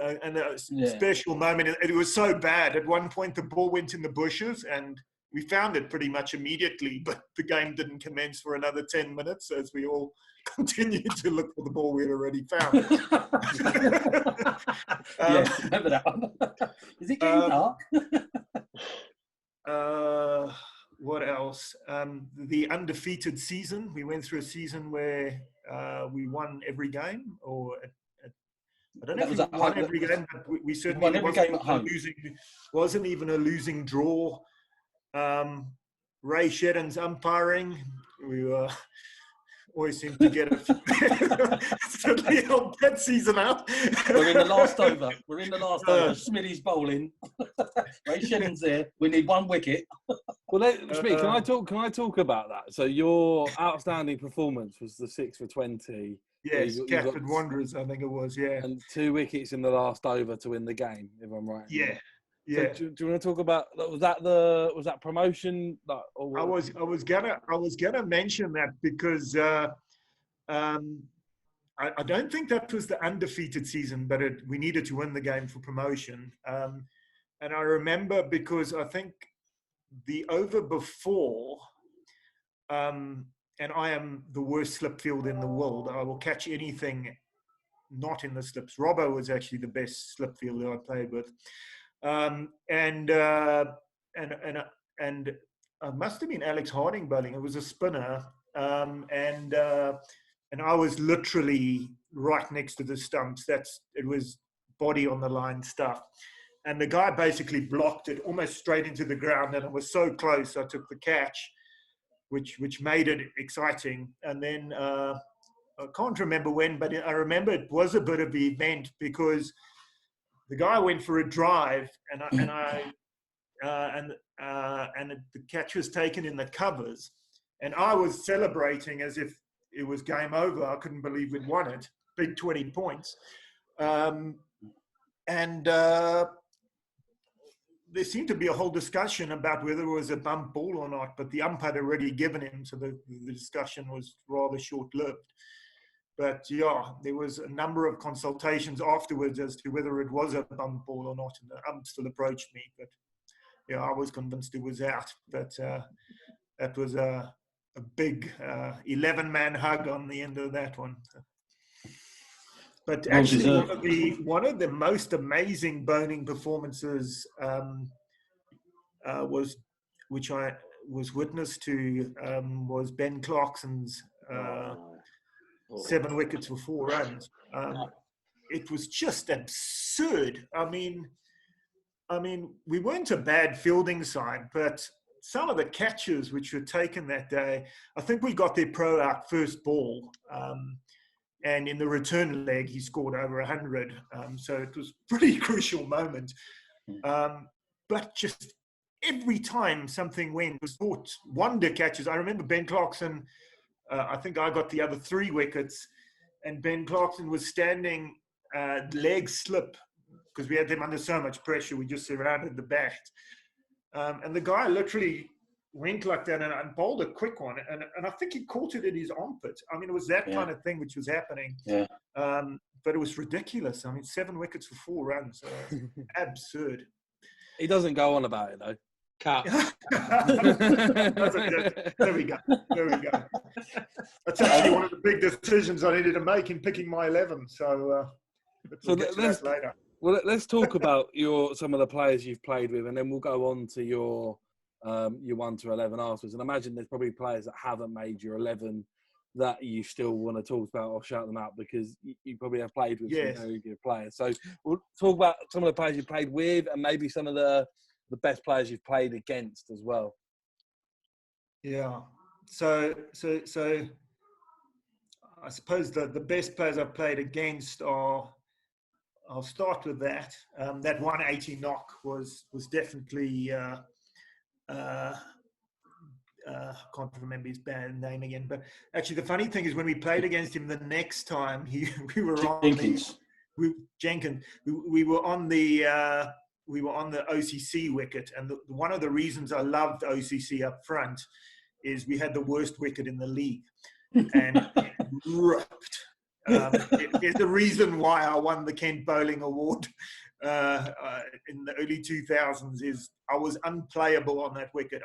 And a special moment. It was so bad. At one point, the ball went in the bushes, and we found it pretty much immediately, but the game didn't commence for another 10 minutes as we all continued to look for the ball we had already found. Yeah, remember that one. Is it getting dark? What else? The undefeated season. We went through a season where we won every game, or I don't know if we won every game, but we certainly won every game at home. Wasn't even a losing draw. Ray Shedden's umpiring. We always seem to get it. Certainly helped that season out. We're in the last over. Smitty's bowling. Ray Shedden's there. We need one wicket. Well, Schmidt, can I talk about that? So your outstanding performance was the 6 for 20. Yes, Catford Wanderers, I think it was. Yeah, and 2 wickets in the last over to win the game, if I'm right. Yeah. So do you want to talk about was that promotion? Or I was gonna mention that because I don't think that was the undefeated season, but we needed to win the game for promotion. And I remember because I think the over before, and I am the worst slip fielder in the world. I will catch anything not in the slips. Robbo was actually the best slip fielder I played with. And must have been Alex Harding bowling. It was a spinner, and I was literally right next to the stumps. It was body on the line stuff, and the guy basically blocked it almost straight into the ground, and it was so close. I took the catch, which made it exciting. And then I can't remember when, but I remember it was a bit of the event because the guy went for a drive, and the catch was taken in the covers, and I was celebrating as if it was game over. I couldn't believe we'd won it, big 20 points, and there seemed to be a whole discussion about whether it was a bump ball or not, but the umpire had already given him, so the discussion was rather short-lived. But yeah, there was a number of consultations afterwards as to whether it was a bump ball or not, and the ump still approached me. But yeah, I was convinced it was out. But that was a big 11-man hug on the end of that one. But actually, one of the most amazing bowling performances which I was witness to, was Ben Clarkson's 7 wickets for 4 runs. It was just absurd. I mean, we weren't a bad fielding side, but some of the catches which were taken that day, I think we got their pro out first ball. And in the return leg, he scored over 100. So it was a pretty crucial moment. But just every time something went, was brought wonder catches. I remember Ben Clarkson, I think I got the other 3 wickets, and Ben Clarkson was standing leg slip because we had them under so much pressure. We just surrounded the bat. And the guy literally went like that and bowled a quick one. And I think he caught it in his armpit. I mean, it was that kind of thing which was happening. Yeah. But it was ridiculous. I mean, 7 wickets for 4 runs. Absurd. He doesn't go on about it, though. Cut. There we go. That's actually one of the big decisions I needed to make in picking my 11. So we'll get to that later. Well, let's talk about some of the players you've played with, and then we'll go on to your 1 to 11 afterwards. And I imagine there's probably players that haven't made your 11 that you still want to talk about or shout them out because you probably have played with some very good players. So we'll talk about some of the players you played with and maybe some of the best players you've played against as well. Yeah. So I suppose the best players I've played against are, I'll start with that. That 180 knock was definitely, I can't remember his band name again, but actually the funny thing is when we played against him the next time, we were Jenkins. We were on the OCC wicket, and one of the reasons I loved OCC up front is we had the worst wicket in the league, and it ripped. There's a reason why I won the Kent Bowling Award in the early 2000s. Is I was unplayable on that wicket.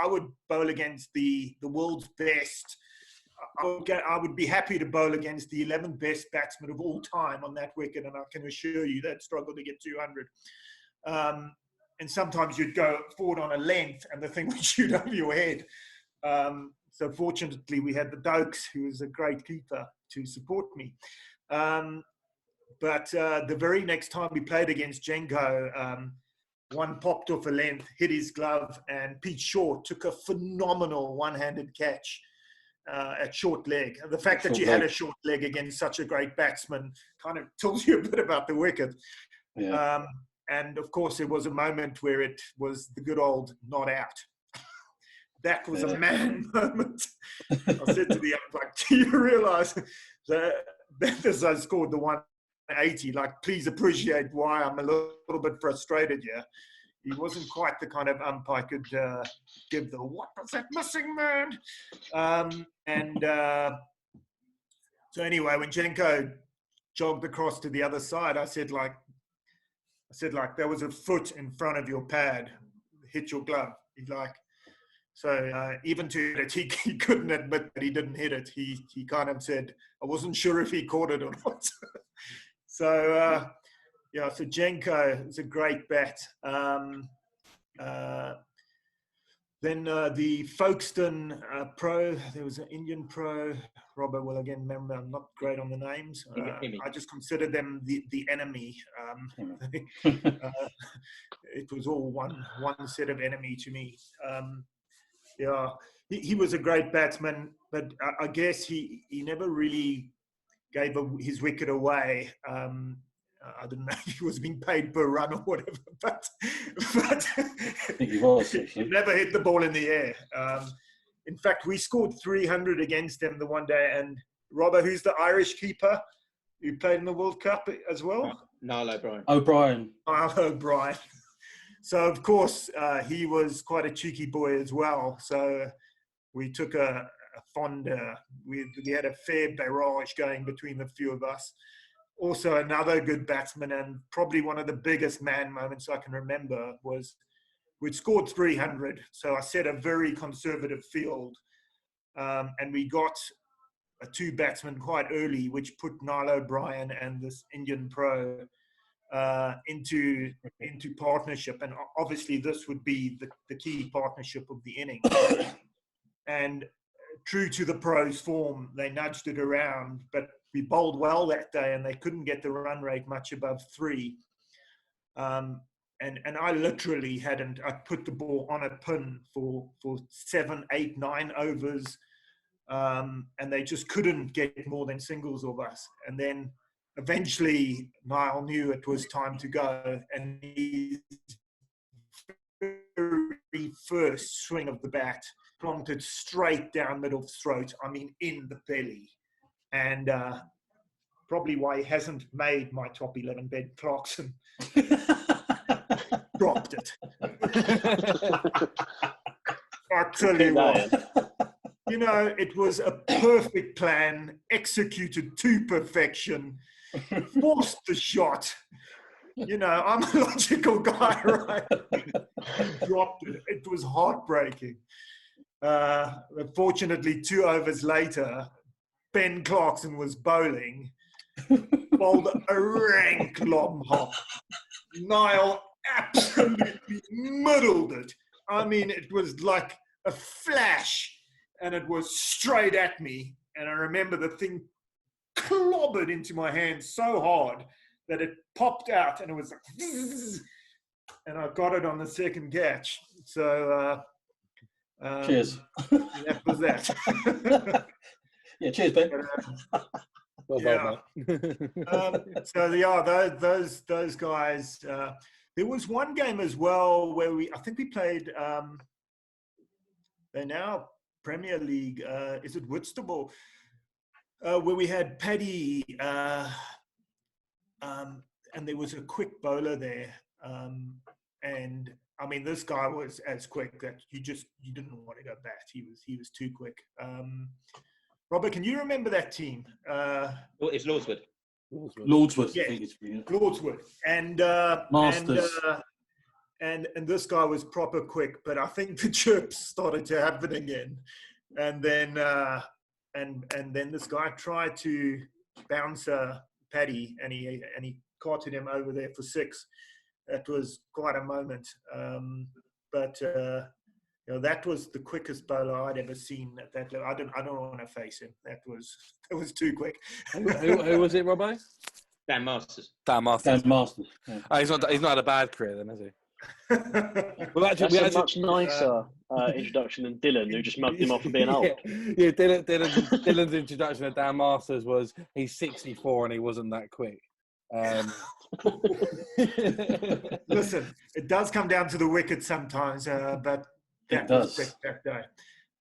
I would bowl against the world's best. I would be happy to bowl against the 11th best batsman of all time on that wicket, and I can assure you that struggle to get 200. And sometimes you'd go forward on a length, and the thing would shoot over your head. So fortunately, we had the Dokes, who was a great keeper, to support me. But the very next time we played against Jenko, one popped off a length, hit his glove, and Pete Short took a phenomenal one-handed catch at short leg. The fact that you had a short leg against such a great batsman kind of tells you a bit about the wicket. Yeah. And of course, there was a moment where it was the good old not out. That was a man moment. I said to the umpire, do you realise that as I scored the 180, like, please appreciate why I'm a little bit frustrated here. He wasn't quite the kind of umpire could give the, what was that missing, man? So anyway, when Jenko jogged across to the other side, I said, there was a foot in front of your pad, hit your glove. He's like, so even to it, he couldn't admit that he didn't hit it. He kind of said, I wasn't sure if he caught it or not. So, so Jenko is a great bat. Then the Folkestone pro, there was an Indian pro. Robert will again remember, I'm not great on the names. I just consider them the enemy. It was all one set of enemy to me. He was a great batsman, but I guess he never really gave his wicket away. I don't know if he was being paid per run or whatever, but I think he was. He never hit the ball in the air. In fact, we scored 300 against them the one day. And Robert, who's the Irish keeper who played in the World Cup as well? Niall O'Brien. Niall O'Brien. So, of course, he was quite a cheeky boy as well. So we took a fond, we had a fair barrage going between the few of us. Also, another good batsman, and probably one of the biggest man moments I can remember, was we'd scored 300. So I set a very conservative field, and we got a two batsmen quite early, which put Niall O'Brien and this Indian pro into partnership. And obviously this would be the key partnership of the inning. And true to the pros' form, they nudged it around, but we bowled well that day and they couldn't get the run rate much above 3. And I literally I put the ball on a pin for 7, 8, 9 overs, and they just couldn't get more than singles of us. And then eventually Niall knew it was time to go, and his very first swing of the bat planted straight down middle throat, I mean in the belly. And probably why he hasn't made my top 11 Ben Clarkson. Dropped it. I tell you what, it was a perfect plan, executed to perfection, forced the shot. I'm a logical guy, right? Dropped it. It was heartbreaking. Fortunately, 2 overs later, Ben Clarkson was bowling, bowled a rank lob hop. Niall absolutely muddled it. I mean, it was like a flash, and it was straight at me. And I remember the thing clobbered into my hand so hard that it popped out, and it was like, and I got it on the second catch. So, cheers. That was that. Yeah, cheers, Ben. Those guys. There was one game as well where I think we played. They're now Premier League. Is it Whitstable? Where we had Paddy, and there was a quick bowler there. and I mean, this guy was as quick that you didn't want to go bat. He was too quick. Robert, can you remember that team? It's Lordswood. Lordswood, Yeah, I think it's Lordswood, and Masters. and this guy was proper quick. But I think the chirps started to happen again, and then and then this guy tried to bounce Paddy, and he carted him over there for 6. That was quite a moment. But you know, that was the quickest bowler I'd ever seen at that level. I don't want to face him. That was too quick. Who was it, Robbo? Dan Masters. Dan Masters. Dan Masters. Yeah. Oh, he's not had a bad career then, has he? Well, That's a much nicer introduction than Dylan, who just mugged him off for being old. Yeah, Dylan's introduction to Dan Masters was he's 64 and he wasn't that quick. Listen, it does come down to the wicket sometimes, but that was quick that day.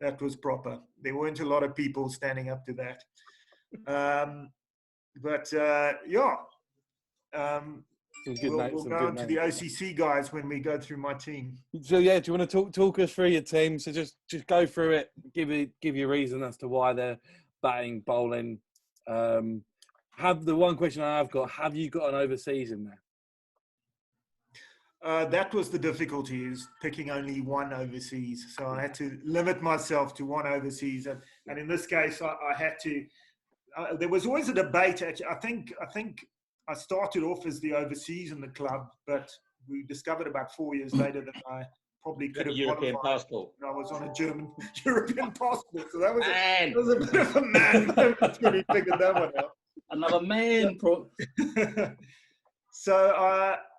That was proper. There weren't a lot of people standing up to that. We'll go on to the OCC guys when we go through my team. So yeah, do you want to talk us through your team? So just go through it. Give your reason as to why they're batting, bowling. Have the one question I've got: have you got an overseas in there? That was the difficulty, is picking only one overseas. So I had to limit myself to one overseas, and in this case, I had to. There was always a debate. Actually, I think I started off as the overseas in the club, but we discovered about 4 years later that I probably could have European qualified. passport. I was on a German European passport, so that was Man. a bit of a man moment when he figured that one out. Another man. So,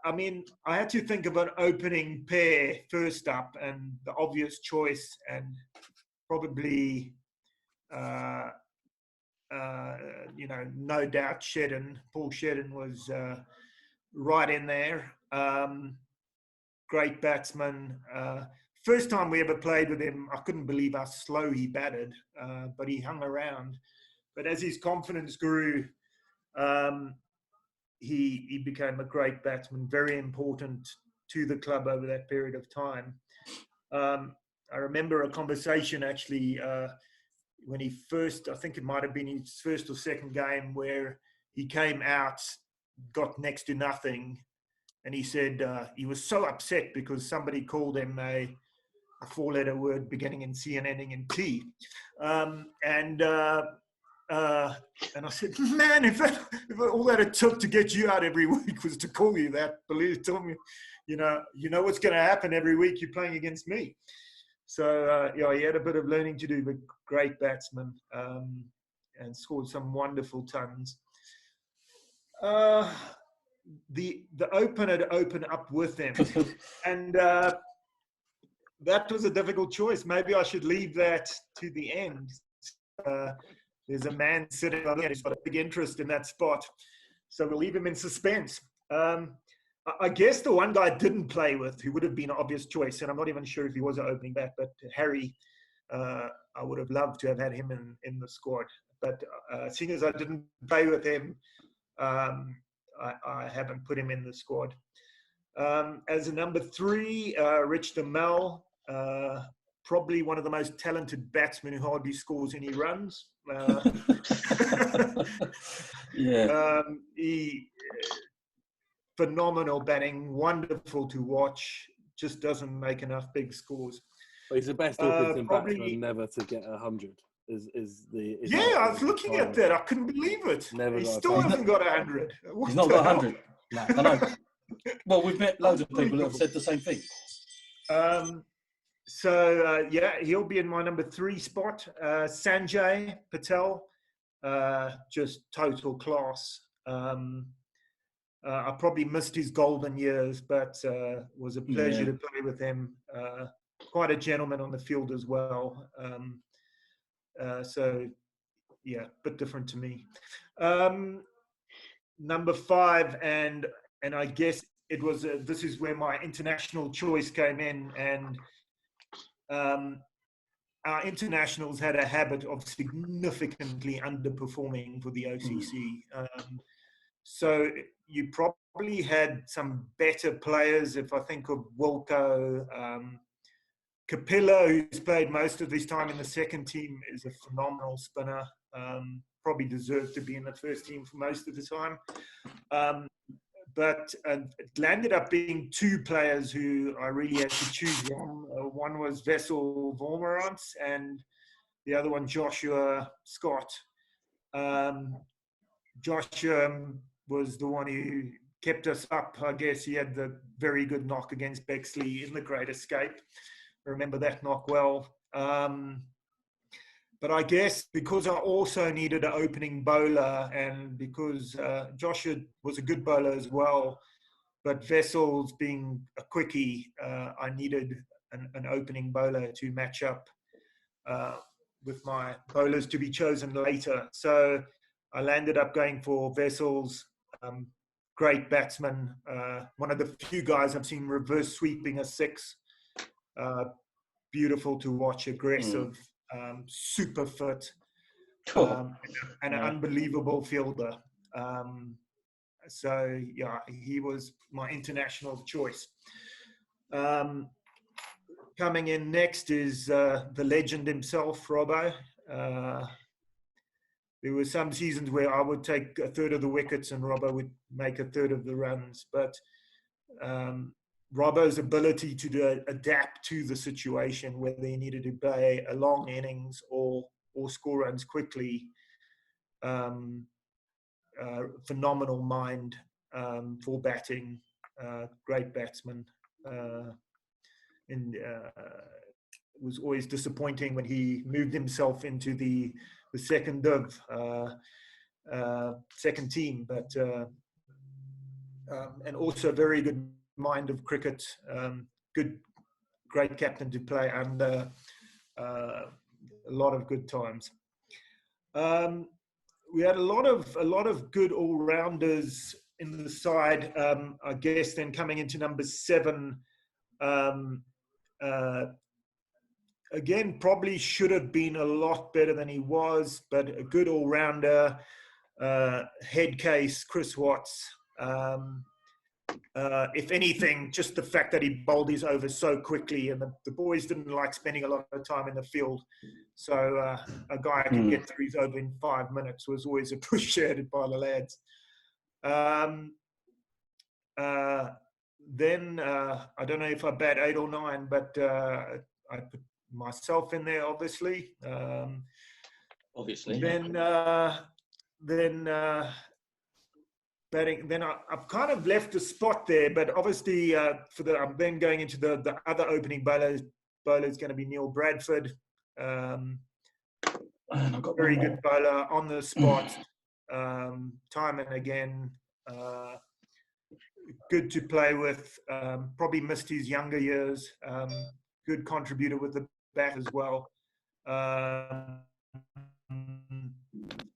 I mean, I had to think of an opening pair first up, and the obvious choice, and probably, you know, no doubt Paul Shedden was right in there. Great batsman. First time we ever played with him, I couldn't believe how slow he batted, but he hung around. But as his confidence grew, he became a great batsman, very important to the club over that period of time. I remember a conversation actually when he first, I think it might have been his first or second game, where he came out, got next to nothing, and he said he was so upset because somebody called him a 4-letter word beginning in C and ending in T. And I said, man, if all that it took to get you out every week was to call you that, tell me, you know what's going to happen every week you're playing against me. So, yeah, he had a bit of learning to do, but great batsman, and scored some wonderful tons. The opener to open up with him, and that was a difficult choice. Maybe I should leave that to the end. There's a man sitting on there who's got a big interest in that spot, so we'll leave him in suspense. I guess the one guy I didn't play with, who would have been an obvious choice, and I'm not even sure if he was an opening bat, but Harry, I would have loved to have had him in the squad. But seeing as I didn't play with him, I haven't put him in the squad. As a number 3, Rich DeMel, probably one of the most talented batsmen who hardly scores any runs. Yeah. He phenomenal batting, wonderful to watch, just doesn't make enough big scores. Well, he's the best Orpington batsman never to get 100. I was looking at that. I couldn't believe it. He still hasn't got 100. He's not got 100. No, I know. Well, we've met loads of people who have said the same thing. Yeah, he'll be in my number 3 spot. Sanjay Patel, just total class. I probably missed his golden years, but was a pleasure to play with him. Quite a gentleman on the field as well. So, yeah, a bit different to me. Number 5, and I guess it was this is where my international choice came in, and our internationals had a habit of significantly underperforming for the OCC. So you probably had some better players. If I think of Wilco, Capillo, who's played most of his time in the second team, is a phenomenal spinner. Probably deserved to be in the first team for most of the time. But it landed up being two players who I really had to choose from. One was Wessel Vormerans and the other one, Joshua Scott. Joshua was the one who kept us up. I guess he had the very good knock against Bexley in the Great Escape. I remember that knock well. But I guess because I also needed an opening bowler, and because Joshua was a good bowler as well, but Wessel's being a quickie, I needed an opening bowler to match up with my bowlers to be chosen later. So I landed up going for Wessel's, great batsman, one of the few guys I've seen reverse sweeping a six. Beautiful to watch, aggressive, super fit, and an unbelievable fielder. So yeah, he was my international choice. Coming in next is the legend himself, Robbo. There were some seasons where I would take a third of the wickets and Robbo would make a third of the runs. But Robbo's ability to adapt to the situation, whether he needed to play a long innings or score runs quickly, phenomenal mind for batting, great batsman. And it was always disappointing when he moved himself into the second second team, but and also very good mind of cricket, great captain to play under, a lot of good times. We had a lot of good all-rounders in the side. I guess then coming into number 7, again, probably should have been a lot better than he was, but a good all-rounder, head case, Chris Watts. If anything, just the fact that he bowled his over so quickly, and the boys didn't like spending a lot of time in the field. So a guy who could get through his over in 5 minutes was always appreciated by the lads. Then I don't know if I bat 8 or 9, but I put myself in there, obviously. Obviously. Then batting. Then I've kind of left a spot there, but obviously I'm then going into the other opening bowler is going to be Neil Bradford. Very good bowler on the spot, time and again. Good to play with. Probably missed his younger years. Good contributor with the bat as well.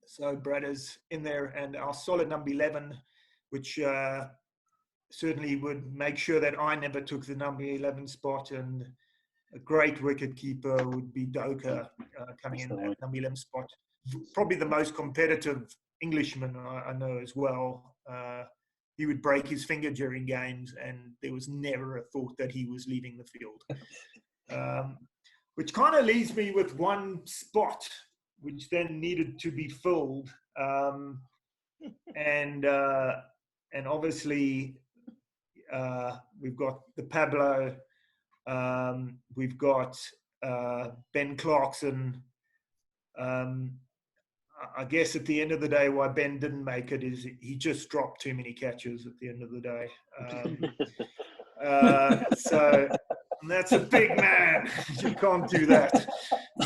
So Brad is in there, and our solid number 11, which certainly would make sure that I never took the number 11 spot, and a great wicket keeper would be Doka, coming in at number 11 spot. Probably the most competitive Englishman I know as well. He would break his finger during games, and there was never a thought that he was leaving the field. Which kind of leaves me with one spot, which then needed to be filled. And obviously, we've got the Pablo, we've got Ben Clarkson. I guess at the end of the day, why Ben didn't make it is he just dropped too many catches at the end of the day. So and that's a big man. You can't do that.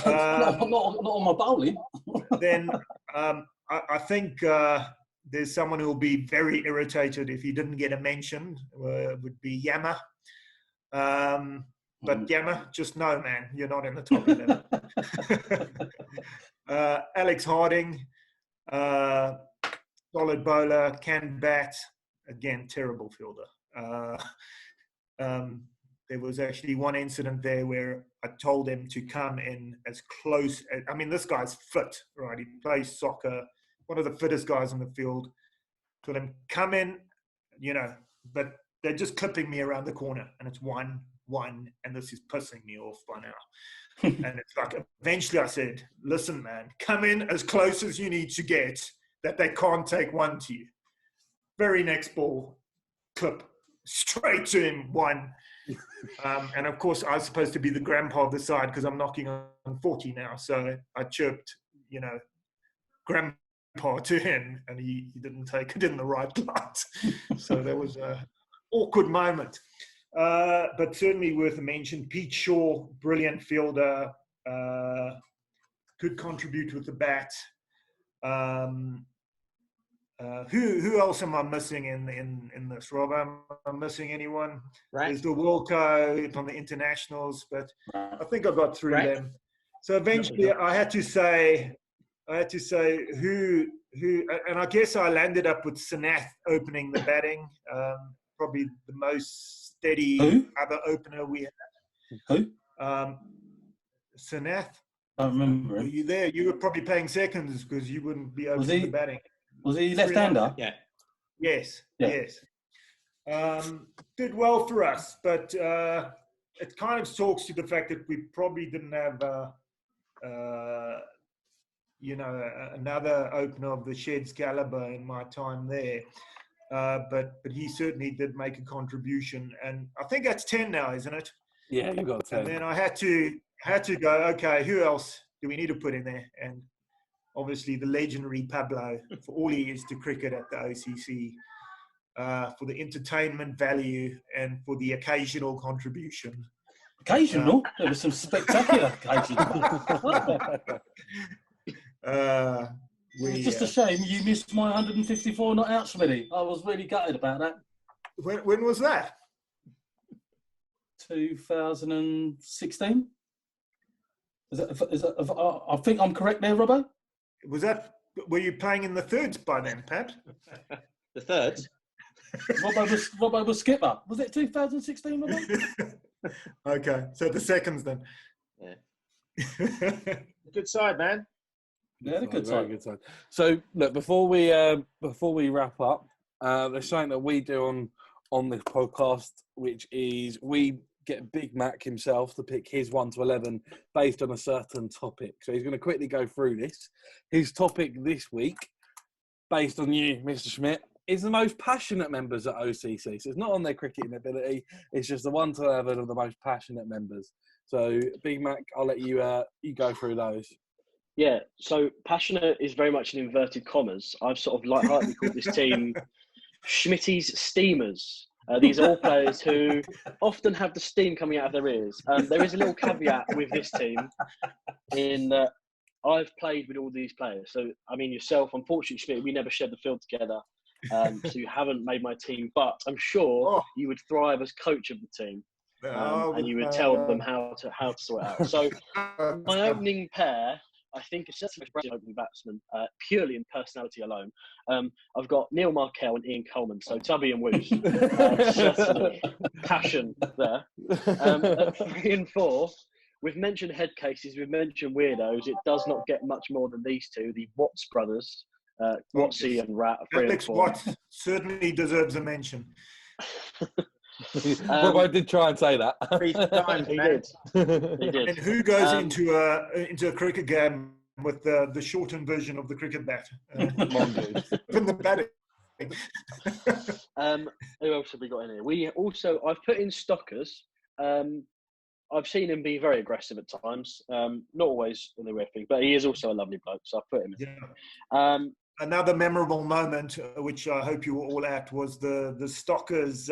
Not on my bowling. Then I think there's someone who will be very irritated if he didn't get a mention. Would be Yama. But Yama, just know, man, you're not in the top 11. Alex Harding, solid bowler, can bat. Again, terrible fielder. There was actually one incident there where I told him to come in as close. I mean, this guy's fit, right? He plays soccer, one of the fittest guys on the field. told them, come in, but they're just clipping me around the corner, and it's 1-1, and this is pissing me off by now. And it's like, eventually I said, listen, man, come in as close as you need to get, that they can't take one to you. Very next ball, clip, straight to him, 1. And of course, I was supposed to be the grandpa of the side because I'm knocking on 40 now. So I chirped, grandpa to him, and he didn't take it in the right light. So that was an awkward moment. But certainly worth a mention. Pete Shaw, brilliant fielder, could contribute with the bat. Who else am I missing in this, Rob? Am I missing anyone? Right. There's the Wilco on the internationals, but I think I got through them. So eventually I had to say who, and I guess I landed up with Sanath opening the batting, probably the most steady other opener we had. Who? Sanath. I don't remember Were him. you there? You were probably playing seconds because you wouldn't be opening the batting. Was he left-hander? Yeah. Yes, Yeah. yes. Did well for us, but it kind of talks to the fact that we probably didn't have, another opener of the Sheds caliber in my time there. But he certainly did make a contribution, and I think that's 10 now, isn't it? Yeah, you got 10. And then I had to go, okay, who else do we need to put in there? And obviously the legendary Pablo, for all he is to cricket at the OCC, for the entertainment value and for the occasional contribution. Occasional? There was some spectacular occasions. It's just a shame you missed my 154 not out, Schmidt. I was really gutted about that. When was that? 2016. I think I'm correct there, Robbo? Were you playing in the thirds by then, Pat? The thirds? Robbo was skipper. Was it 2016, Robbo? Okay, so the seconds then. Yeah. Good side, man. Yeah, good Very side. good side. So look, before we wrap up, there's something that we do on this podcast, which is we get Big Mac himself to pick his 1 to 11 based on a certain topic. So he's going to quickly go through this. His topic this week, based on you, Mr. Schmidt, is the most passionate members at OCC. So it's not on their cricketing ability. It's just the 1 to 11 of the most passionate members. So Big Mac, I'll let you you go through those. Yeah, so passionate is very much in inverted commas. I've sort of lightheartedly called this team Schmitty's Steamers. These are all players who often have the steam coming out of their ears. There is a little caveat with this team in that I've played with all these players. So, I mean, yourself, unfortunately, Schmidt, we never shared the field together. So you haven't made my team. But I'm sure you would thrive as coach of the team. And you would tell them how to sort it out. So my opening pair, I think, is just an opening batsman, purely in personality alone. I've got Neil Markell and Ian Coleman, so Tubby and Woosh. Certainly passion there. At 3 and 4, we've mentioned head cases, we've mentioned weirdos. It does not get much more than these two, the Watts brothers, Watsy and Rat. Alex Watts certainly deserves a mention. I did try and say that. 3 times, He man. did. He did. And who goes into a cricket game with the shortened version of the cricket bat? From the batting. Who else have we got in here? I've put in Stockers. I've seen him be very aggressive at times. Not always in the riffing, but he is also a lovely bloke, so I've put him in. Yeah. Another memorable moment, which I hope you were all at, was the Stockers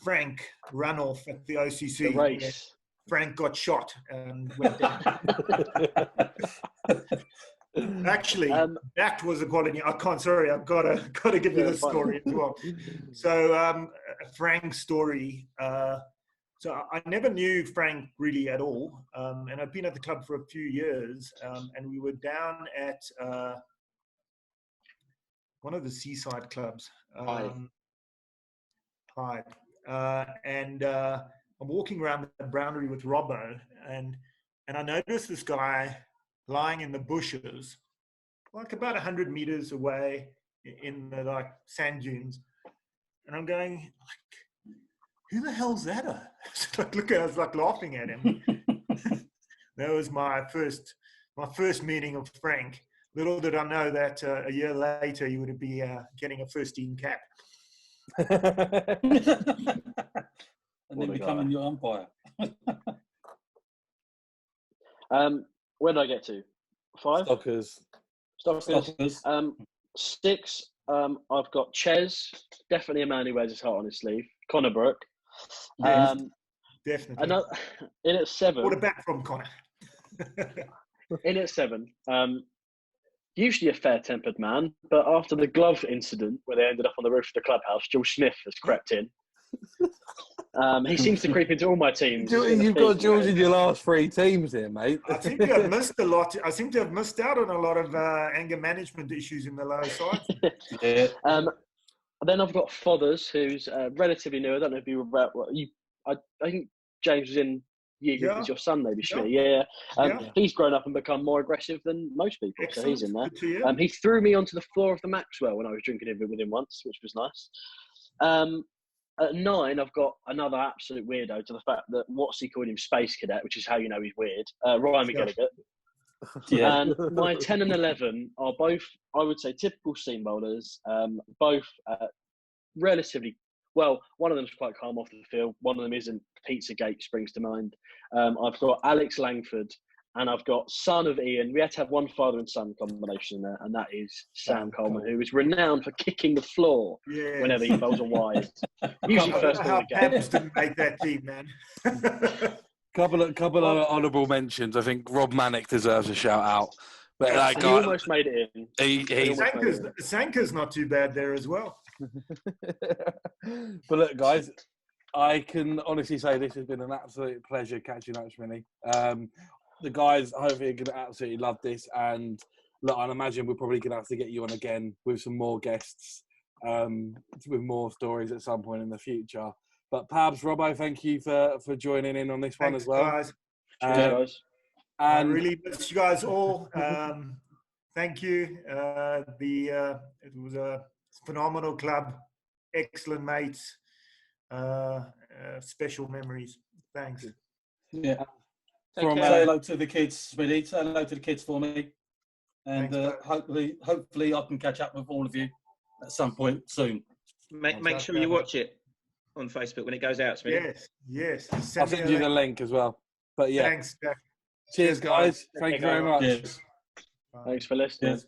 Frank runoff at the OCC. The race. Frank got shot and went down. Actually, that was a quality. I can't. Sorry, I've got to give you the story as well. So Frank's story. So I never knew Frank really at all, and I've been at the club for a few years, and we were down at one of the seaside clubs. Hyde. And I'm walking around the boundary with Robbo, and I noticed this guy lying in the bushes like about 100 meters away in the like sand dunes, and I'm going like, who the hell's that? I was like laughing at him. That was my first meeting of Frank. Little did I know that a year later he would be getting a first team cap. And then becoming your umpire. Where did I get to? 5? Stockers. 6, I've got Ches, definitely a man who wears his heart on his sleeve. Connor Brook. Yes, definitely. In at 7. Quarterback from Connor. In at 7. Usually a fair-tempered man, but after the glove incident where they ended up on the roof of the clubhouse, Jules Smith has crept in. He seems to creep into all my teams. You've got Jules in your last 3 teams here, mate. I seem to have missed a lot. I seem to have missed out on a lot of anger management issues in the lower side. Yeah. Then I've got Fothers, who's relatively new. I don't know if you were I think James was in year group with your son, maybe Schmidt. Yeah. He's grown up and become more aggressive than most people. Excellent. So he's in there. He threw me onto the floor of the Maxwell when I was drinking with him once, which was nice. At 9, I've got another absolute weirdo, to the fact that Watsy called him Space Cadet, which is how you know he's weird. Ryan McGilligan. Yeah. And my 10 and 11 are both, I would say, typical seam bowlers. Both relatively well. One of them is quite calm off the field. One of them isn't. Pizzagate springs to mind. I've got Alex Langford, and I've got son of Ian. We had to have one father and son combination there, and that is Sam Coleman, who is renowned for kicking the floor whenever he bowls a wide. Usually first ball of the game. Didn't make that team, man. Couple of honourable mentions. I think Rob Manick deserves a shout out. But that He guy almost made it in. Sanka's not too bad there as well. But look, guys, I can honestly say this has been an absolute pleasure catching up, Schminny. The guys hopefully are going to absolutely love this, and look, I imagine we're probably going to have to get you on again with some more guests, with more stories at some point in the future. But Pabs, Robbo, thank you for joining in on this one as well. Guys. Guys. I really miss you guys all. Thank you. It was a phenomenal club, excellent mates, special memories. Thanks. Yeah. Say hello to the kids, Smitty. Say hello to the kids for me. And hopefully I can catch up with all of you at some point soon. Make sure you watch it on Facebook when it goes out, Smitty. Yes. I'll send you the link as well. But yeah. Thanks, Jack. Cheers, guys. Thank you very much. Cheers. Thanks for listening. Cheers.